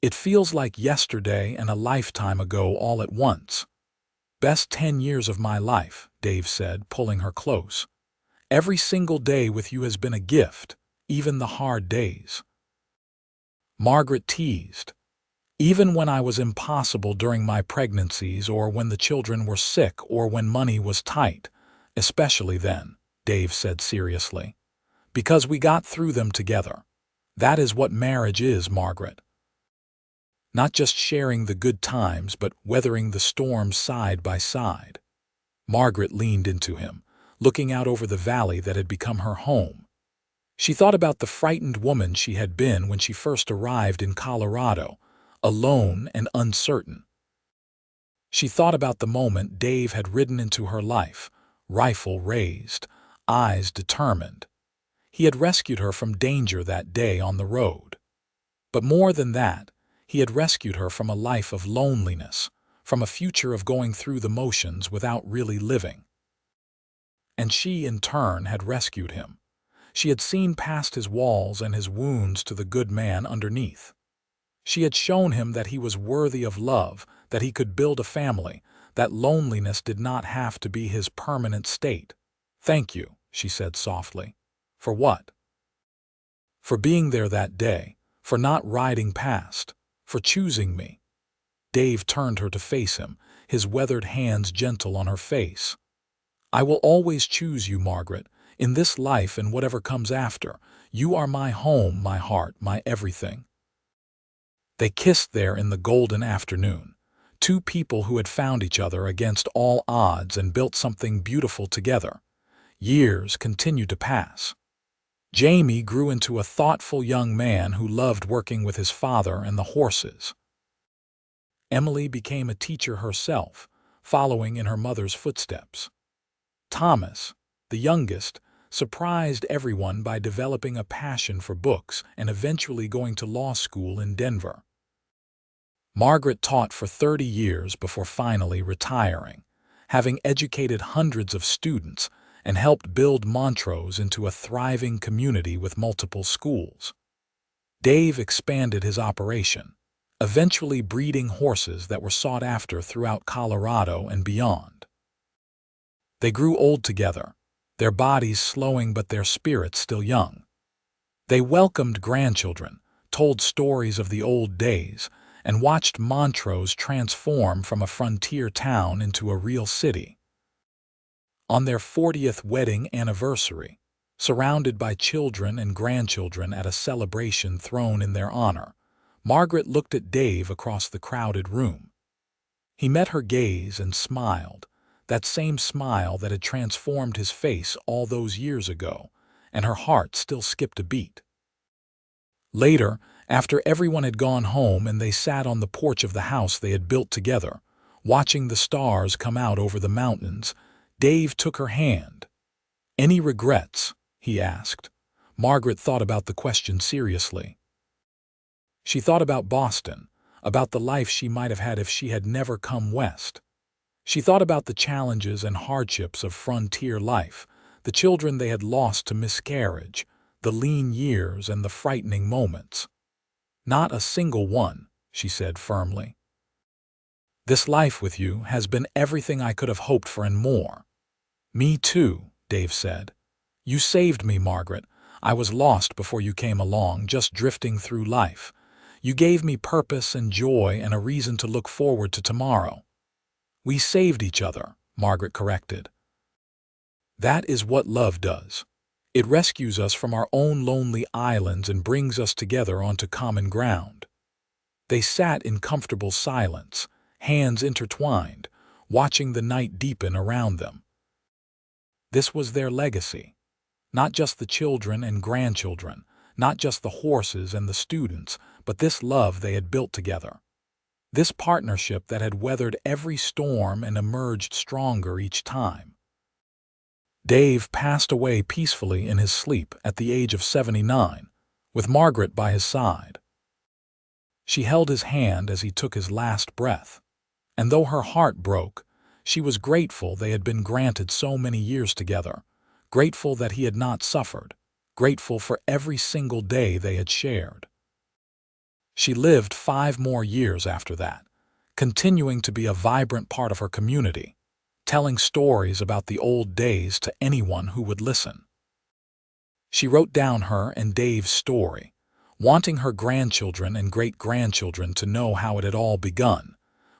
Speaker 1: It feels like yesterday and a lifetime ago all at once. Best 10 years of my life, Dave said, pulling her close. Every single day with you has been a gift, even the hard days. Margaret teased. Even when I was impossible during my pregnancies, or when the children were sick, or when money was tight. Especially then, Dave said seriously. Because we got through them together. That is what marriage is, Margaret. Not just sharing the good times, but weathering the storms side by side. Margaret leaned into him, looking out over the valley that had become her home. She thought about the frightened woman she had been when she first arrived in Colorado, alone and uncertain. She thought about the moment Dave had ridden into her life, rifle raised, eyes determined. He had rescued her from danger that day on the road. But more than that, he had rescued her from a life of loneliness, from a future of going through the motions without really living. And she, in turn, had rescued him. She had seen past his walls and his wounds to the good man underneath. She had shown him that he was worthy of love, that he could build a family, that loneliness did not have to be his permanent state. Thank you, she said softly. For what? For being there that day, for not riding past, for choosing me. Dave turned her to face him, his weathered hands gentle on her face. I will always choose you, Margaret, in this life and whatever comes after. You are my home, my heart, my everything. They kissed there in the golden afternoon, two people who had found each other against all odds and built something beautiful together. Years continued to pass. Jamie grew into a thoughtful young man who loved working with his father and the horses. Emily became a teacher herself, following in her mother's footsteps. Thomas, the youngest, surprised everyone by developing a passion for books and eventually going to law school in Denver. Margaret taught for 30 years before finally retiring, having educated hundreds of students and helped build Montrose into a thriving community with multiple schools. Dave expanded his operation, eventually breeding horses that were sought after throughout Colorado and beyond. They grew old together, their bodies slowing but their spirits still young. They welcomed grandchildren, told stories of the old days, and watched Montrose transform from a frontier town into a real city. On their 40th wedding anniversary, surrounded by children and grandchildren at a celebration thrown in their honor, Margaret looked at Dave across the crowded room. He met her gaze and smiled, that same smile that had transformed his face all those years ago, and her heart still skipped a beat. Later, after everyone had gone home and they sat on the porch of the house they had built together, watching the stars come out over the mountains, Dave took her hand. "Any regrets?" he asked. Margaret thought about the question seriously. She thought about Boston, about the life she might have had if she had never come west. She thought about the challenges and hardships of frontier life, the children they had lost to miscarriage, the lean years and the frightening moments. "Not a single one," she said firmly. This life with you has been everything I could have hoped for and more." "Me too," Dave said. "You saved me, Margaret. I was lost before you came along, just drifting through life. You gave me purpose and joy and a reason to look forward to tomorrow." "We saved each other," Margaret corrected. "That is what love does. It rescues us from our own lonely islands and brings us together onto common ground." They sat in comfortable silence, hands intertwined, watching the night deepen around them. This was their legacy. Not just the children and grandchildren, not just the horses and the students, but this love they had built together. This partnership that had weathered every storm and emerged stronger each time. Dave passed away peacefully in his sleep at the age of 79, with Margaret by his side. She held his hand as he took his last breath, and though her heart broke, she was grateful they had been granted so many years together, grateful that he had not suffered, grateful for every single day they had shared. She lived 5 more years after that, continuing to be a vibrant part of her community, telling stories about the old days to anyone who would listen. She wrote down her and Dave's story, wanting her grandchildren and great-grandchildren to know how it had all begun,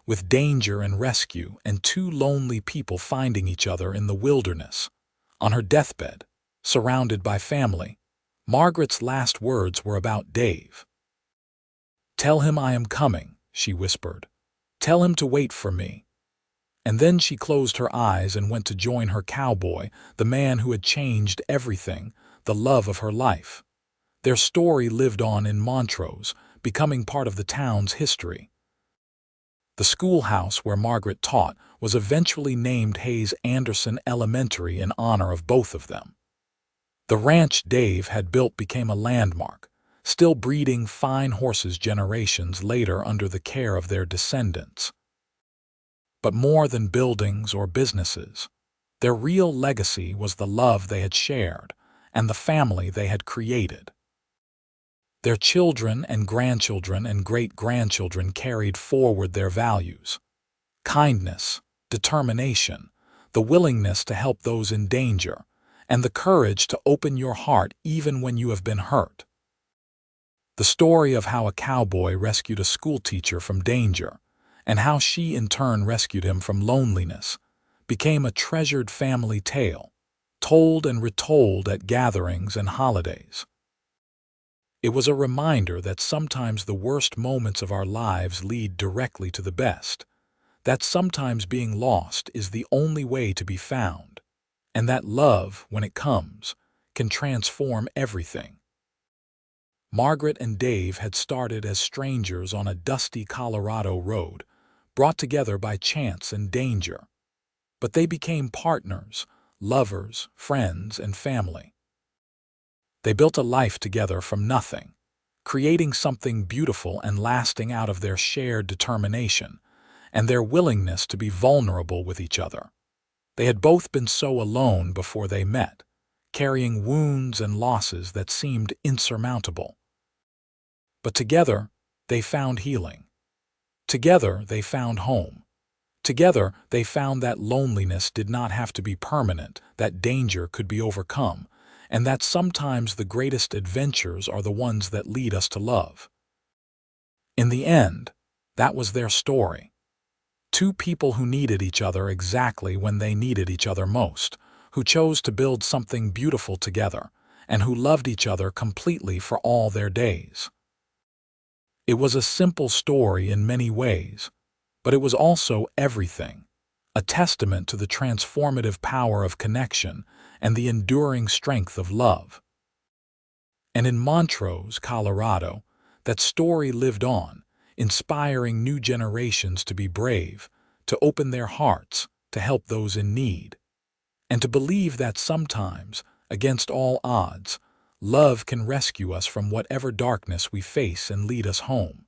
Speaker 1: with danger and rescue and 2 lonely people finding each other in the wilderness. On her deathbed, surrounded by family, Margaret's last words were about Dave. "Tell him I am coming," she whispered. "Tell him to wait for me." And then she closed her eyes and went to join her cowboy, the man who had changed everything, the love of her life. Their story lived on in Montrose, becoming part of the town's history. The schoolhouse where Margaret taught was eventually named Hayes Anderson Elementary in honor of both of them. The ranch Dave had built became a landmark, still breeding fine horses generations later under the care of their descendants. But more than buildings or businesses, their real legacy was the love they had shared and the family they had created. Their children and grandchildren and great-grandchildren carried forward their values: kindness, determination, the willingness to help those in danger, and the courage to open your heart even when you have been hurt. The story of how a cowboy rescued a schoolteacher from danger, and how she in turn rescued him from loneliness, became a treasured family tale, told and retold at gatherings and holidays. It was a reminder that sometimes the worst moments of our lives lead directly to the best, that sometimes being lost is the only way to be found, and that love, when it comes, can transform everything. Margaret and Dave had started as strangers on a dusty Colorado road, brought together by chance and danger. But they became partners, lovers, friends, and family. They built a life together from nothing, creating something beautiful and lasting out of their shared determination and their willingness to be vulnerable with each other. They had both been so alone before they met, carrying wounds and losses that seemed insurmountable. But together, they found healing. Together, they found home. Together, they found that loneliness did not have to be permanent, that danger could be overcome, and that sometimes the greatest adventures are the ones that lead us to love. In the end, that was their story. 2 people who needed each other exactly when they needed each other most, who chose to build something beautiful together, and who loved each other completely for all their days. It was a simple story in many ways, but it was also everything, a testament to the transformative power of connection and the enduring strength of love. And in Montrose, Colorado, that story lived on, inspiring new generations to be brave, to open their hearts, to help those in need, and to believe that sometimes, against all odds, love can rescue us from whatever darkness we face and lead us home.